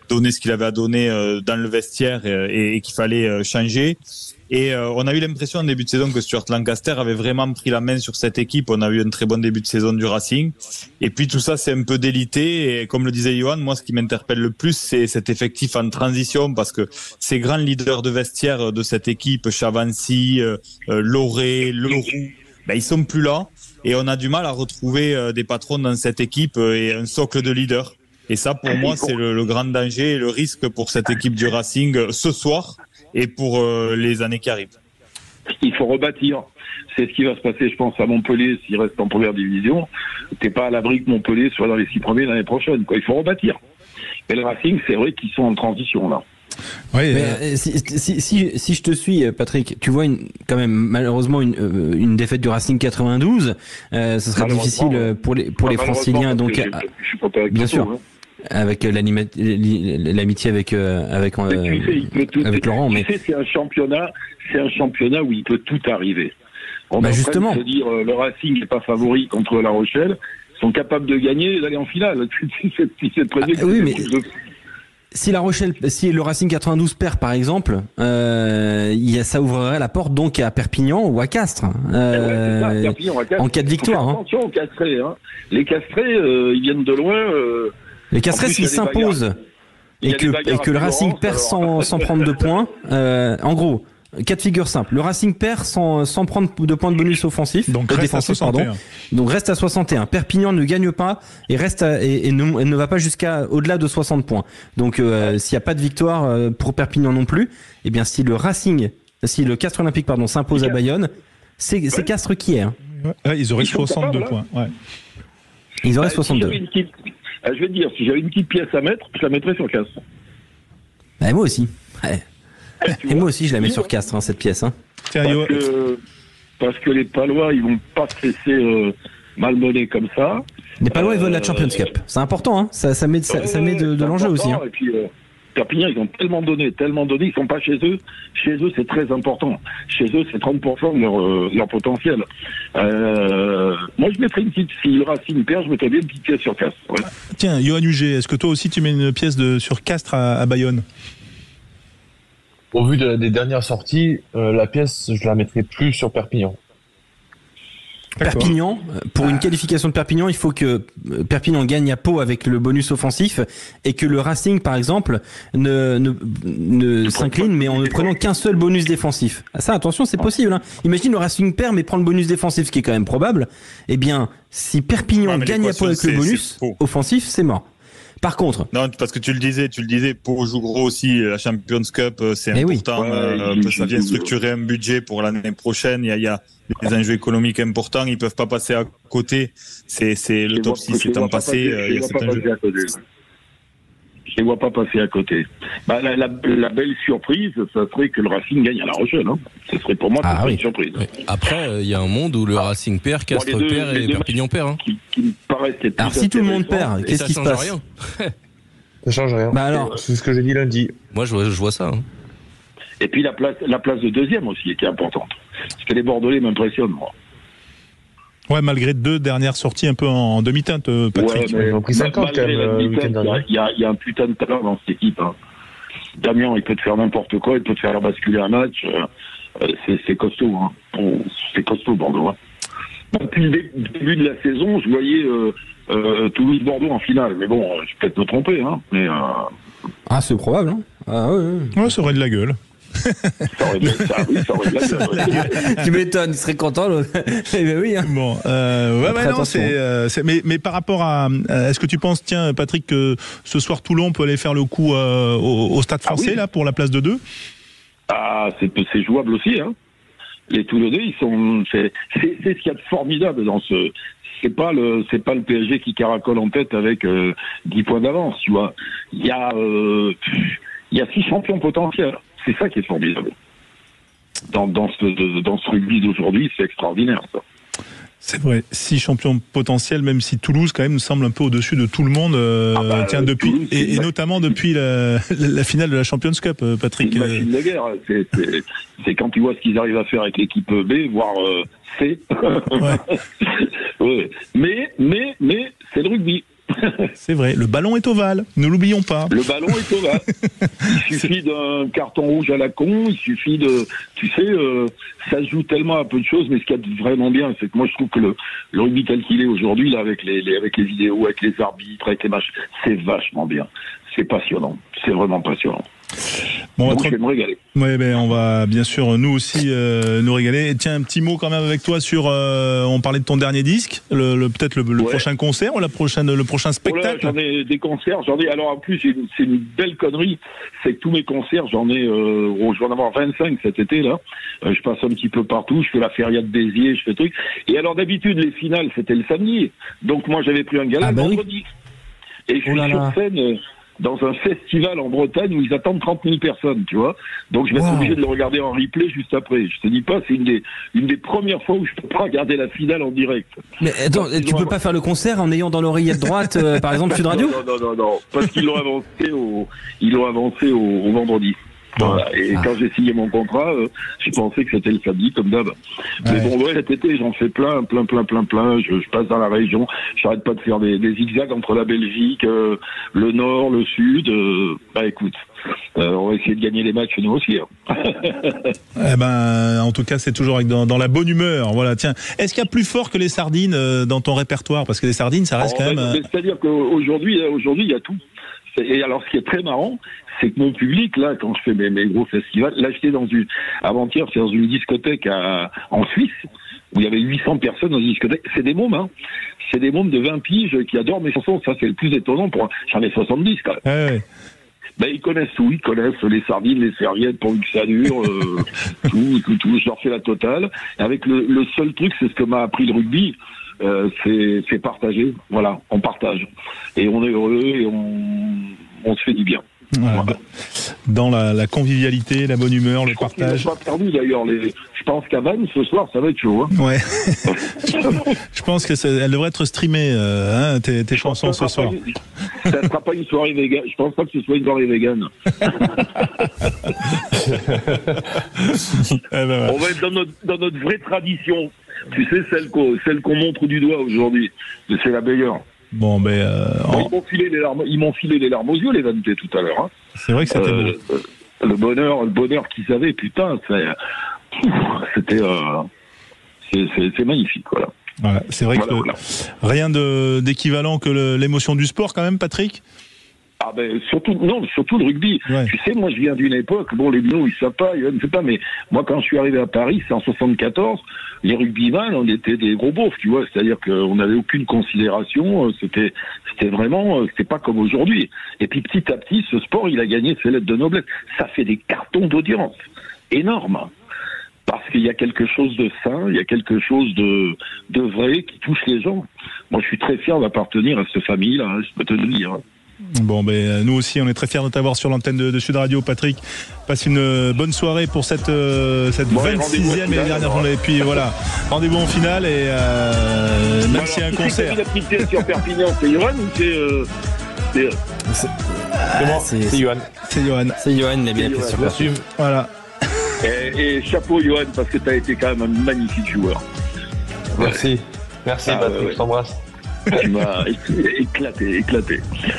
donné ce qu'il avait à donner dans le vestiaire et qu'il fallait changer. Et on a eu l'impression en début de saison que Stuart Lancaster avait vraiment pris la main sur cette équipe. On a eu un très bon début de saison du Racing. Et puis tout ça, c'est un peu délité. Et comme le disait Johan, moi, ce qui m'interpelle le plus, c'est cet effectif en transition parce que ces grands leaders de vestiaire de cette équipe, Chavancy, Lauré, Leroux, ils sont plus là. Et on a du mal à retrouver des patrons dans cette équipe et un socle de leaders. Et ça, pour moi, c'est le grand danger et le risque pour cette équipe du Racing ce soir et pour les années qui arrivent. Il faut rebâtir. C'est ce qui va se passer, je pense, à Montpellier s'il reste en première division. T'es pas à l'abri que Montpellier soit dans les 6 premiers l'année prochaine. Il faut rebâtir. Et le Racing, c'est vrai qu'ils sont en transition là. Oui, mais si je te suis, Patrick, tu vois quand même malheureusement une défaite du Racing 92, ce serait difficile pour les Franciliens. Donc, je suis pas avec bien sûr. Avec l'amitié avec Laurent, mais c'est un championnat où il peut tout arriver. On est justement. En train de se dire le Racing n'est pas favori contre La Rochelle, ils sont capables de gagner et d'aller en finale. Oui, mais si le Racing 92 perd par exemple, ça ouvrirait la porte donc à Perpignan ou à Castres, en cas de victoire. Attention aux Castrés. Les Castrés, ils viennent de loin. Les Castrés, s'ils s'imposent et que le Racing perd sans prendre de points, en gros, cas de figure simple, le Racing perd sans prendre de points de bonus offensif, donc reste à 61. Donc reste à 61. Perpignan ne gagne pas et ne va pas au-delà de 60 points. Donc s'il n'y a pas de victoire pour Perpignan non plus, eh bien si le Castres Olympique s'impose à Bayonne, c'est Castres qui est. Ils auraient 62 points. Ouais. Ils auraient 62. Je vais te dire, si j'avais une petite pièce à mettre, je la mettrais sur Castres. Moi aussi. Ouais. Et moi aussi, je la mets sur Castres, cette pièce. Parce que les Palois, ils vont pas se laisser malmener comme ça. Les Palois, ils veulent la Champions Cup. C'est important, ça met de l'enjeu aussi. Et puis, Perpignan, ils ont tellement donné, ils sont pas chez eux. Chez eux, c'est très important. Chez eux, c'est 30% de leur potentiel. Moi, je mettrais une petite, si le Racing perd, je mettrais bien une petite pièce sur Castres. Ouais. Tiens, Johan Huget, est-ce que toi aussi tu mets une pièce sur Castres à Bayonne? Au vu des dernières sorties, la pièce, je la mettrais plus sur Perpignan. Perpignan, pour une qualification de Perpignan, il faut que Perpignan gagne à Pau avec le bonus offensif et que le Racing, par exemple, ne s'incline, mais en ne prenant qu'un seul bonus défensif. Ça, attention, c'est possible. Imagine le Racing perd, mais prend le bonus défensif, ce qui est quand même probable. Eh bien, si Perpignan gagne à Pau avec le bonus offensif, c'est mort. Par contre, non, parce que tu le disais, Pau joue gros aussi, la Champions Cup, c'est important, ça vient structurer un budget pour l'année prochaine, il y a des enjeux économiques importants, ils peuvent pas passer à côté, c'est le top 6 étant passé, il y a cet enjeu. Je les vois pas passer à côté. La belle surprise, ça serait que le Racing gagne à La Rochelle. Hein. Ce serait pour moi une surprise. Oui. Après, il y a un monde où le Racing perd, Castres perd et Perpignan perd. Hein. Qui me paraissent être alors si tout le monde perd, qu'est-ce qui se passe? Rien. Ça change rien. Alors, c'est ce que j'ai dit lundi. Moi, je vois ça. Hein. Et puis la place de deuxième aussi qui est importante. Parce que les Bordelais m'impressionnent, moi. Ouais, malgré 2 dernières sorties un peu en demi-teinte, Patrick. Ouais, mais ils ont pris 50 quand même le week-end dernier. Il y a un putain de talent dans cette équipe. Hein. Damien, il peut te faire n'importe quoi, il peut te faire basculer un match. C'est costaud. Hein. C'est costaud, Bordeaux. Hein. Depuis le début de la saison, je voyais Toulouse-Bordeaux en finale. Mais bon, je vais peut-être me tromper. Hein. Mais, ah, c'est probable. Hein. Ah, ouais, ça aurait de la gueule. Ça aurait de la gueule. Tu m'étonnes, il serait content. Eh ben oui. Hein. Bon, non, mais par rapport à, est-ce que tu penses, tiens, Patrick, que ce soir Toulon peut aller faire le coup au Stade Français là pour la place de 2? Ah, c'est jouable aussi. Hein. Les Toulonnais, ils sont, c'est ce qu'il y a de formidable dans ce. C'est pas le PSG qui caracole en tête avec 10 points d'avance, tu vois. Il y a 6 champions potentiels. C'est ça qui est formidable. Dans ce rugby d'aujourd'hui, c'est extraordinaire, ça. C'est vrai, 6 champions potentiels, même si Toulouse, quand même, semble un peu au-dessus de tout le monde. Tiens, depuis, Toulouse, et notamment depuis la finale de la Champions Cup, Patrick. C'est une machine de guerre. C'est quand tu vois ce qu'ils arrivent à faire avec l'équipe B, voire C. Ouais. Mais c'est le rugby. C'est vrai, le ballon est ovale, ne l'oublions pas. Le ballon est ovale. Il suffit d'un carton rouge à la con, il suffit de... Tu sais, ça se joue tellement à peu de choses, mais ce qu'il y a de vraiment bien, c'est que moi je trouve que le rugby tel qu'il est aujourd'hui, là, avec les vidéos, avec les arbitres, avec les matchs, c'est vachement bien. C'est passionnant. C'est vraiment passionnant. Bon, donc, je vais me régaler. Oui, ben, on va bien sûr nous aussi nous régaler. Et tiens, un petit mot quand même avec toi sur. On parlait de ton dernier disque, peut-être le prochain concert ou le prochain spectacle. J'en ai des concerts. Alors en plus, c'est une belle connerie. C'est que tous mes concerts, je vais en avoir 25 cet été là. Je passe un petit peu partout. Je fais la Feria de Béziers, je fais trucs. Et alors d'habitude, les finales c'était le samedi. Donc moi j'avais pris un gala le vendredi. Et je suis sur scène. Dans un festival en Bretagne où ils attendent 30 000 personnes, tu vois. Donc je vais être obligé de le regarder en replay juste après. Je te dis pas, c'est une des premières fois où je peux pas regarder la finale en direct. Mais attends, tu peux pas faire le concert en ayant dans l'oreillette droite, par exemple, Sud Radio? Non, parce qu'ils l'ont avancé au vendredi. Voilà. Et quand j'ai signé mon contrat, j'ai pensé que c'était le samedi, comme d'hab. Mais bon, cet été, j'en fais plein. Je passe dans la région. J'arrête pas de faire des zigzags entre la Belgique, le Nord, le Sud. Écoute, on va essayer de gagner les matchs nous aussi. Hein. En tout cas, c'est toujours dans la bonne humeur. Voilà. Tiens, est-ce qu'il y a plus fort que les sardines dans ton répertoire? Parce que les sardines, ça reste quand même. C'est-à-dire qu'aujourd'hui, il y a tout. Et alors, ce qui est très marrant, c'est que mon public, là, quand je fais mes gros festivals, là, j'étais avant-hier, c'est dans une discothèque en Suisse, où il y avait 800 personnes dans une discothèque. C'est des mômes, hein. C'est des mômes de 20 piges qui adorent mes chansons. Ça, c'est le plus étonnant j'en ai 70, quand même. Ils connaissent tout. Ils connaissent les sardines, les serviettes, pourvu que ça dure, tout. Je leur fais la totale. Et avec le seul truc, c'est ce que m'a appris le rugby. C'est partager. Voilà, on partage. Et on est heureux et on se fait du bien. Voilà. Dans la convivialité, la bonne humeur, le partage. Je pas perdu d'ailleurs. Je pense qu'à Vannes ce soir, ça va être chaud. Hein. Ouais. Je pense que elle devrait être streamée, tes chansons ce soir. Ça ne sera pas une soirée végane. Je pense pas que ce soit une soirée végane. On va être dans notre vraie tradition. Tu sais, celle qu'on montre du doigt aujourd'hui. C'est la meilleure. Bon, ils m'ont filé les larmes aux yeux, les vanités, tout à l'heure. Hein. C'est vrai que c'était beau. Le bonheur qu'ils avaient, putain, c'est magnifique, voilà. Voilà, c'est vrai que rien d'équivalent que l'émotion du sport, quand même, Patrick. Surtout le rugby. Ouais. Tu sais, moi je viens d'une époque, les Binots ils savent pas, je ne sais pas, mais moi quand je suis arrivé à Paris, c'est en 74, les rugbyman, on était des gros beaufs, tu vois, c'est-à-dire qu'on n'avait aucune considération, c'était vraiment, c'était pas comme aujourd'hui. Et puis petit à petit, ce sport, il a gagné ses lettres de noblesse. Ça fait des cartons d'audience énormes. Parce qu'il y a quelque chose de sain, il y a quelque chose de vrai qui touche les gens. Moi je suis très fier d'appartenir à cette famille-là, je peux te le dire. Bon, nous aussi, on est très fiers de t'avoir sur l'antenne de Sud Radio, Patrick. Passe une bonne soirée pour cette 26e et dernière journée. Et puis voilà, rendez-vous en finale et même s'il y a un concert. C'est sur Perpignan, c'est Johan ou c'est Johan. C'est Johan, il a bien été sur Perpignan. Voilà. Et chapeau Johan, parce que tu as été quand même un magnifique joueur. Merci Patrick, je t'embrasse. Tu m'as éclaté.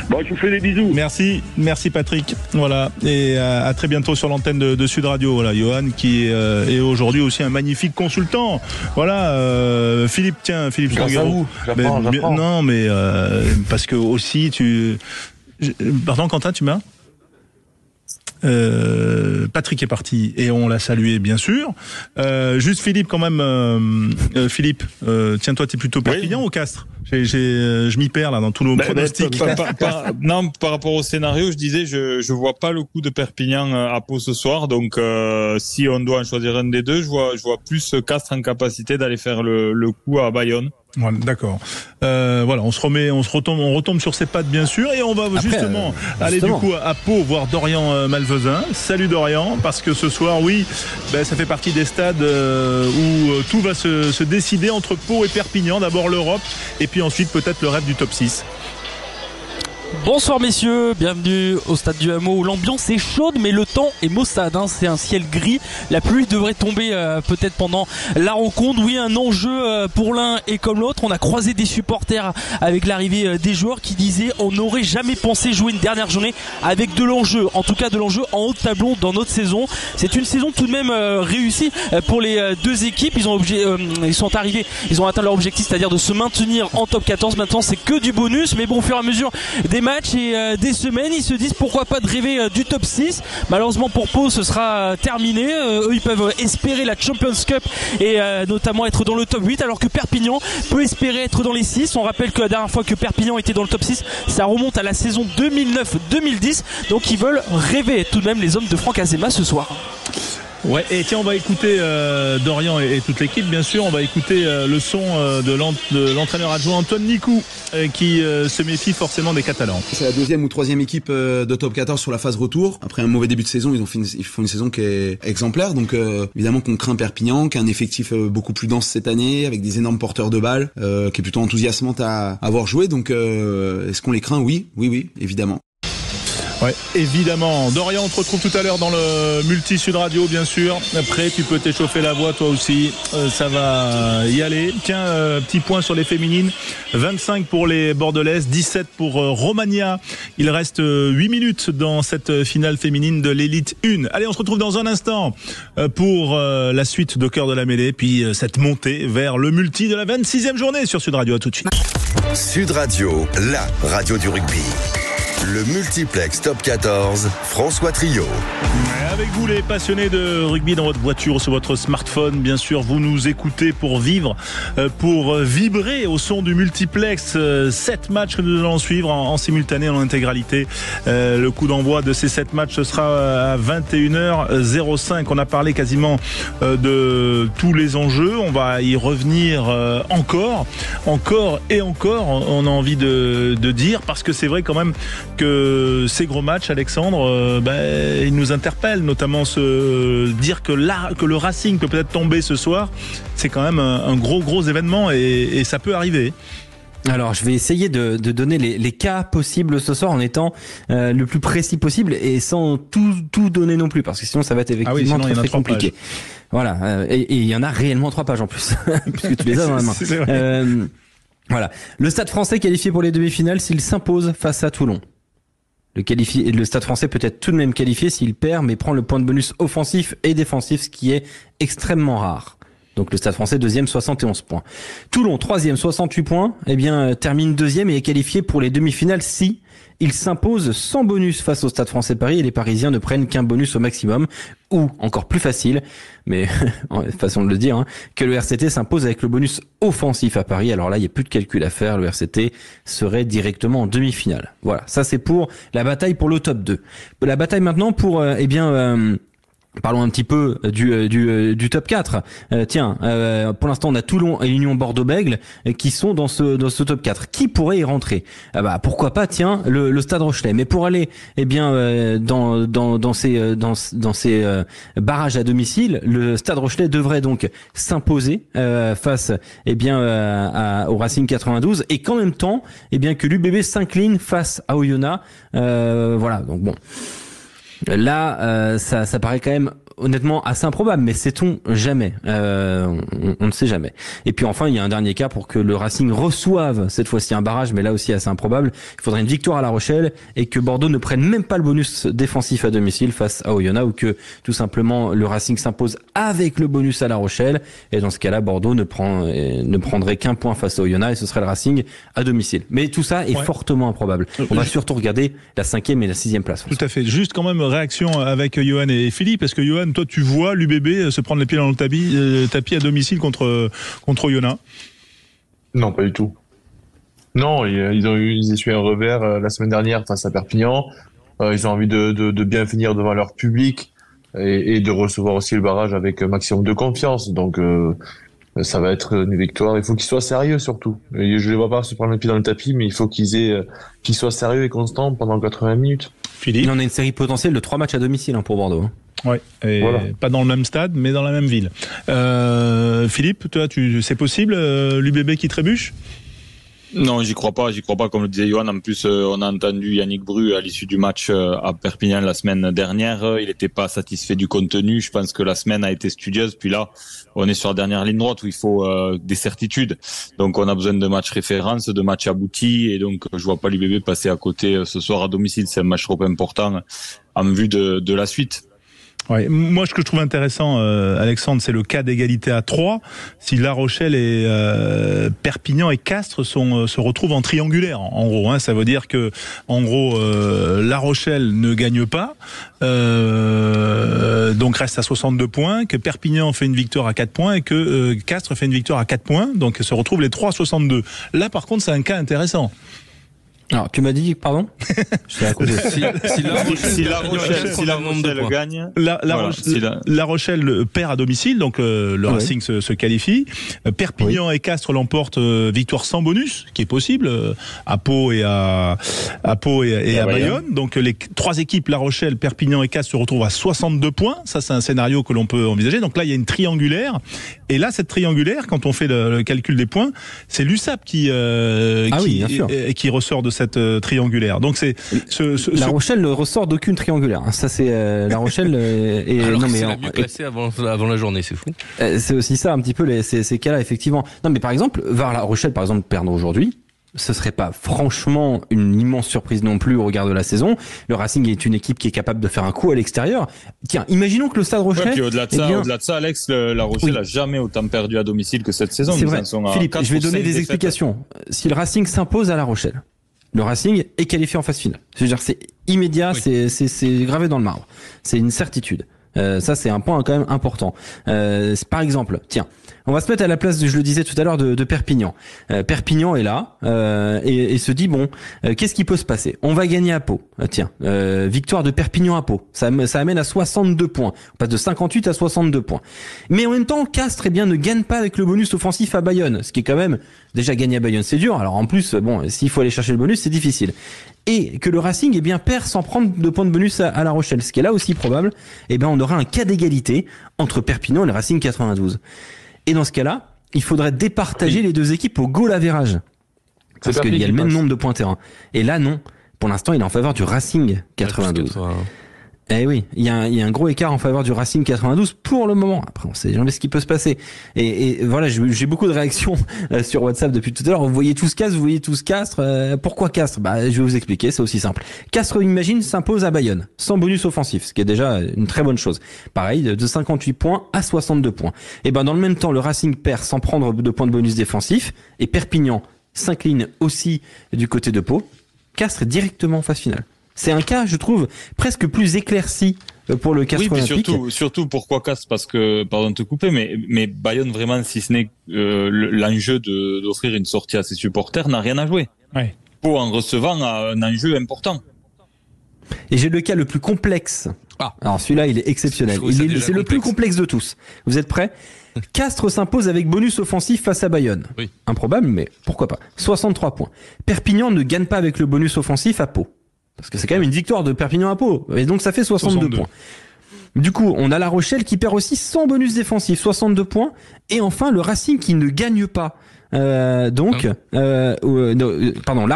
Bon, je vous fais des bisous. Merci Patrick. Voilà, et à très bientôt sur l'antenne de Sud Radio. Voilà, Johan qui est aujourd'hui aussi un magnifique consultant. Voilà, Philippe Spanghero. J'apprends. Non, mais parce que aussi pardon, Quentin, tu m'as. Patrick est parti et on l'a salué bien sûr. Juste Philippe quand même. Philippe, tiens-toi, t'es plutôt Perpignan ou Castres? Je m'y perds là dans tous nos pronostics. Non, par rapport au scénario, je disais, je vois pas le coup de Perpignan à Pau ce soir. Donc, si on doit en choisir un des deux, je vois plus Castres en capacité d'aller faire le coup à Bayonne. Voilà, d'accord. Voilà, on retombe sur ses pattes bien sûr et on va justement aller du coup à Pau voir Dorian Malvezin. Salut Dorian, parce que ce soir, oui, ça fait partie des stades où tout va se décider entre Pau et Perpignan. D'abord l'Europe et puis ensuite peut-être le rêve du top 6. Bonsoir messieurs, bienvenue au stade du Hameau où l'ambiance est chaude mais le temps est maussade, c'est un ciel gris, la pluie devrait tomber peut-être pendant la rencontre. Oui, un enjeu pour l'un et comme l'autre. On a croisé des supporters avec l'arrivée des joueurs qui disaient on n'aurait jamais pensé jouer une dernière journée avec de l'enjeu, en tout cas de l'enjeu en haut de tableau dans notre saison. C'est une saison tout de même réussie pour les deux équipes. Ils ont atteint leur objectif, c'est-à-dire de se maintenir en top 14. Maintenant c'est que du bonus, mais bon, au fur et à mesure des matchs et des semaines, ils se disent pourquoi pas de rêver du top 6. Malheureusement pour Pau ce sera terminé, eux ils peuvent espérer la Champions Cup et notamment être dans le top 8, alors que Perpignan peut espérer être dans les 6. On rappelle que la dernière fois que Perpignan était dans le top 6, ça remonte à la saison 2009-2010, donc ils veulent rêver tout de même les hommes de Franck Azema ce soir. Ouais, et tiens, on va écouter Dorian et toute l'équipe, bien sûr. On va écouter le son de l'entraîneur adjoint Antoine Nicou, qui se méfie forcément des Catalans. C'est la deuxième ou troisième équipe de top 14 sur la phase retour. Après un mauvais début de saison, ils font une saison qui est exemplaire. Donc évidemment qu'on craint Perpignan, qui a un effectif beaucoup plus dense cette année, avec des énormes porteurs de balles, qui est plutôt enthousiasmante à avoir joué. Donc est-ce qu'on les craint? Oui, évidemment. Ouais, évidemment. Dorian, on te retrouve tout à l'heure dans le Multi Sud Radio, bien sûr. Après, tu peux t'échauffer la voix, toi aussi. Ça va y aller. Tiens, petit point sur les féminines. 25 pour les Bordelaises, 17 pour Romagna. Il reste 8 minutes dans cette finale féminine de l'élite 1. Allez, on se retrouve dans un instant pour la suite de Cœur de la Mêlée, puis cette montée vers le Multi de la 26e journée sur Sud Radio. À tout de suite. Sud Radio, la radio du rugby. Le multiplex top 14, François Trio. Avec vous les passionnés de rugby dans votre voiture, sur votre smartphone, bien sûr, vous nous écoutez pour vivre, pour vibrer au son du multiplex. 7 matchs que nous allons suivre en simultané, en intégralité. Le coup d'envoi de ces 7 matchs, ce sera à 21h05. On a parlé quasiment de tous les enjeux. On va y revenir encore et encore, on a envie de dire, parce que c'est vrai quand même que ces gros matchs, Alexandre, ils nous interpellent, notamment se dire que le Racing peut peut-être tomber ce soir. C'est quand même un gros événement et ça peut arriver. Alors, je vais essayer de donner les cas possibles ce soir en étant le plus précis possible et sans tout donner non plus, parce que sinon ça va être effectivement très compliqué. Voilà, et il y en a réellement 3 pages en plus, puisque tu les as dans la main. Voilà, le Stade Français qualifié pour les demi-finales s'il s'impose face à Toulon. Le Stade Français peut être tout de même qualifié s'il perd, mais prend le point de bonus offensif et défensif, ce qui est extrêmement rare. Donc le Stade Français 2e, 71 points. Toulon 3e, 68 points, termine 2e et est qualifié pour les demi-finales si il s'impose sans bonus face au Stade Français Paris et les Parisiens ne prennent qu'un bonus au maximum, ou encore plus facile, mais façon de le dire, que le RCT s'impose avec le bonus offensif à Paris. Alors là, il n'y a plus de calcul à faire, le RCT serait directement en demi-finale. Voilà, ça c'est pour la bataille pour le top 2. La bataille maintenant pour Parlons un petit peu du top 4. Pour l'instant, on a Toulon et l'Union Bordeaux-Bègles qui sont dans ce top 4. Qui pourrait y rentrer? Pourquoi pas, le Stade Rochelais. Mais pour aller, dans ces barrages à domicile, le Stade Rochelais devrait donc s'imposer face, au Racing 92, et qu'en même temps, que l'UBB s'incline face à Oyonnax. Donc bon. Là, ça paraît quand même honnêtement assez improbable, mais sait-on jamais. On ne sait jamais. Et puis enfin, il y a un dernier cas pour que le Racing reçoive cette fois-ci un barrage, mais là aussi assez improbable. Il faudrait une victoire à La Rochelle et que Bordeaux ne prenne même pas le bonus défensif à domicile face à Oyonnax, ou que tout simplement le Racing s'impose avec le bonus à La Rochelle. Et dans ce cas-là, Bordeaux ne prendrait qu'un point face à Oyonnax et ce serait le Racing à domicile. Mais tout ça est fortement improbable. On va surtout regarder la 5e et la 6e place. Tout à fait. Juste quand même réaction avec Johan et Philippe, parce que Johan, toi, tu vois l'UBB se prendre les pieds dans le tapis à domicile contre Oyonnax? Non, pas du tout. Non, ils essuient un revers la semaine dernière face à Perpignan. Ils ont envie de bien finir devant leur public et de recevoir aussi le barrage avec un maximum de confiance. Donc, ça va être une victoire. Il faut qu'ils soient sérieux surtout. Et je les vois pas se prendre les pieds dans le tapis, mais il faut qu'ils soient sérieux et constants pendant 80 minutes. Philippe, on a une série potentielle de 3 matchs à domicile pour Bordeaux. Ouais, pas dans le même stade, mais dans la même ville. Philippe, toi, c'est possible, l'UBB qui trébuche? Non, j'y crois pas. Comme le disait Johan. En plus, on a entendu Yannick Bru à l'issue du match à Perpignan la semaine dernière. Il n'était pas satisfait du contenu. Je pense que la semaine a été studieuse. Puis là, on est sur la dernière ligne droite où il faut des certitudes. Donc, on a besoin de matchs références, de matchs aboutis. Et donc, je vois pas l'UBB passer à côté ce soir à domicile. C'est un match trop important en vue de la suite. Ouais. Moi, ce que je trouve intéressant, Alexandre, c'est le cas d'égalité à 3. Si La Rochelle et Perpignan et Castres se retrouvent en triangulaire, en gros, ça veut dire que, en gros, La Rochelle ne gagne pas, donc reste à 62 points, que Perpignan fait une victoire à 4 points et que Castres fait une victoire à 4 points, donc se retrouvent les 3 à 62. Là, par contre, c'est un cas intéressant. Alors, tu m'as dit, pardon? Si La Rochelle gagne, La Rochelle perd à domicile, donc le Racing se qualifie. Perpignan et Castres l'emportent, victoire sans bonus, qui est possible, à Pau et à Bayonne. Donc les 3 équipes, La Rochelle, Perpignan et Castres, se retrouvent à 62 points. Ça, c'est un scénario que l'on peut envisager. Donc là, il y a une triangulaire. Et là, cette triangulaire, quand on fait le calcul des points, c'est l'USAP qui ressort de cette triangulaire. Donc c'est La Rochelle ne ressort d'aucune triangulaire. Ça, c'est La Rochelle c'est la mieux classée avant la journée, c'est fou. C'est aussi ça un petit peu ces cas-là, effectivement. Non, mais par exemple, voir La Rochelle par exemple perdre aujourd'hui, ce serait pas franchement une immense surprise non plus au regard de la saison. Le Racing est une équipe qui est capable de faire un coup à l'extérieur. Tiens, imaginons que le Stade Rochelais... puis au-delà de ça, Alex, La Rochelle a jamais autant perdu à domicile que cette saison. C'est vrai. Philippe, je vais donner des explications. Si le Racing s'impose à La Rochelle, le Racing est qualifié en phase finale. C'est-à-dire, c'est immédiat, c'est gravé dans le marbre. C'est une certitude. Ça, c'est un point quand même important. Par exemple, tiens, on va se mettre à la place, je le disais tout à l'heure, de Perpignan. Perpignan est là et se dit, bon, qu'est-ce qui peut se passer? On va gagner à Pau. Victoire de Perpignan à Pau. Ça amène à 62 points. On passe de 58 à 62 points. Mais en même temps, Castres, ne gagne pas avec le bonus offensif à Bayonne. Ce qui est quand même, déjà gagner à Bayonne, c'est dur. Alors en plus, bon, s'il faut aller chercher le bonus, c'est difficile. Et que le Racing perd sans prendre de points de bonus à La Rochelle, ce qui est là aussi probable, on aura un cas d'égalité entre Perpignan et le Racing 92. Et dans ce cas-là, il faudrait départager les deux équipes au goal average. Parce qu'il y a le même nombre de points terrain. Et là, non. Pour l'instant, il est en faveur du Racing 92. Eh oui, il y a un gros écart en faveur du Racing 92 pour le moment. Après, on sait jamais ce qui peut se passer. Et voilà, j'ai beaucoup de réactions sur WhatsApp depuis tout à l'heure. Vous voyez tous Castres, vous voyez tous Castres. Pourquoi Castres? Je vais vous expliquer, c'est aussi simple. Castres, imagine, s'impose à Bayonne, sans bonus offensif, ce qui est déjà une très bonne chose. Pareil, de 58 points à 62 points. Et dans le même temps, le Racing perd sans prendre de points de bonus défensif, et Perpignan s'incline aussi du côté de Pau. Castres est directement en phase finale. C'est un cas, je trouve, presque plus éclairci pour le Castres olympique. Oui, surtout pourquoi Castres? Parce que, pardon de te couper, mais Bayonne, vraiment, si ce n'est l'enjeu d'offrir une sortie à ses supporters, n'a rien à jouer. Ouais. Pau, en recevant, a un enjeu important. Et j'ai le cas le plus complexe. Alors celui-là, il est exceptionnel. C'est le plus complexe de tous. Vous êtes prêts ? Castres s'impose avec bonus offensif face à Bayonne. Oui. Improbable, mais pourquoi pas. 63 points. Perpignan ne gagne pas avec le bonus offensif à Pau. Parce que c'est quand même une victoire de Perpignan à Pau. Et donc ça fait 62 points. Du coup, on a La Rochelle qui perd aussi sans bonus défensif, 62 points. Et enfin, le Racing qui ne gagne pas. La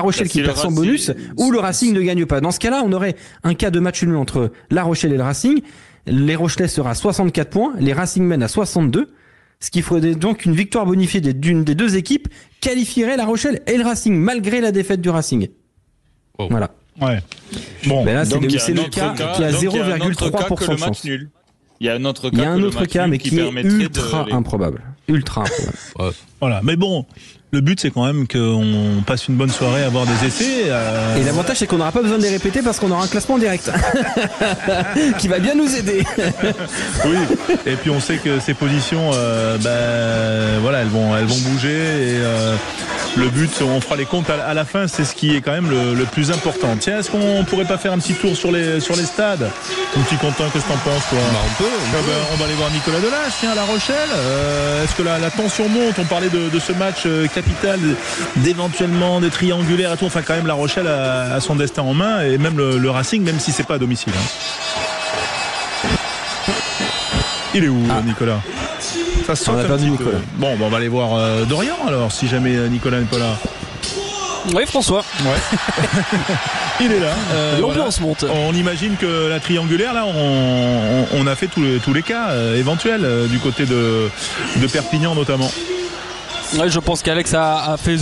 Rochelle qui perd sans bonus ou le Racing ne gagne pas. Dans ce cas-là, on aurait un cas de match nul entre La Rochelle et le Racing. Les Rochelais sera à 64 points, les Racingmen à 62. Ce qui ferait donc une victoire bonifiée d'une des deux équipes qualifierait La Rochelle et le Racing malgré la défaite du Racing. Oh. Voilà. Ouais. Bon, mais là c'est le cas qui a 0,3% de chance. Nul. Il y a un autre cas. Il y a un autre cas, mais qui est ultra improbable. Ultra improbable. Voilà. Mais bon, le but c'est quand même qu'on passe une bonne soirée à voir des essais. Et l'avantage c'est qu'on n'aura pas besoin de les répéter parce qu'on aura un classement direct qui va bien nous aider. Oui. Et puis on sait que ces positions, voilà, elles vont bouger. Et le but, on fera les comptes à la fin. C'est ce qui est quand même le plus important. Tiens, est-ce qu'on pourrait pas faire un petit tour sur les stades? Mon petit Quentin, qu'est-ce que t'en penses, toi? On va aller voir Nicolas Delage, tiens, à La Rochelle. Est-ce que la tension monte? On parlait de ce match capital, d'éventuellement des triangulaires et tout. Enfin, quand même, La Rochelle a son destin en main, et même le Racing, même si c'est pas à domicile. Il est où, Nicolas? Ça saute un petit peu. Bon, on va aller voir Dorian alors, si jamais Nicolas n'est pas là. Oui, François. Ouais. Il est là. L'ambiance monte. On imagine que la triangulaire, là, on a fait tous les cas éventuels du côté de Perpignan notamment. Ouais, je pense qu'Alex a fait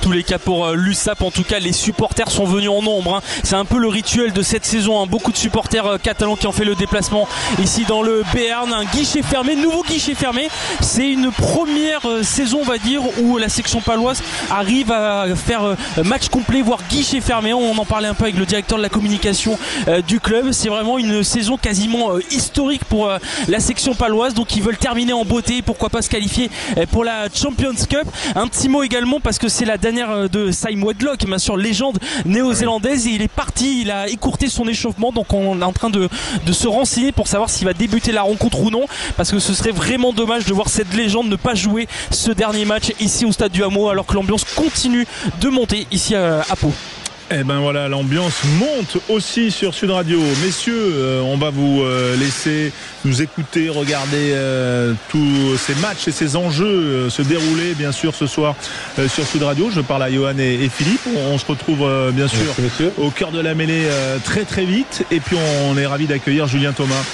tous les cas pour l'USAP. En tout cas, les supporters sont venus en nombre. Hein. C'est un peu le rituel de cette saison. Hein. Beaucoup de supporters catalans qui ont fait le déplacement ici dans le Béarn. Un guichet fermé, nouveau guichet fermé. C'est une première saison, on va dire, où la section paloise arrive à faire match complet, voire guichet fermé. On en parlait un peu avec le directeur de la communication du club. C'est vraiment une saison quasiment historique pour la section paloise. Donc ils veulent terminer en beauté. Pourquoi pas se qualifier pour la Champions Cup. Un petit mot également parce que c'est la dernière de Sam Whitlock, bien sûr légende néo-zélandaise, et il est parti, il a écourté son échauffement, donc on est en train de se renseigner pour savoir s'il va débuter la rencontre ou non, parce que ce serait vraiment dommage de voir cette légende ne pas jouer ce dernier match ici au stade du Hameau, alors que l'ambiance continue de monter ici à Pau. Eh ben voilà, l'ambiance monte aussi sur Sud Radio. Messieurs, on va vous laisser nous écouter, regarder tous ces matchs et ces enjeux se dérouler bien sûr ce soir sur Sud Radio. Je parle à Johan et Philippe. On se retrouve bien sûr au cœur de la mêlée très très vite. Et puis on est ravis d'accueillir Julien Thomas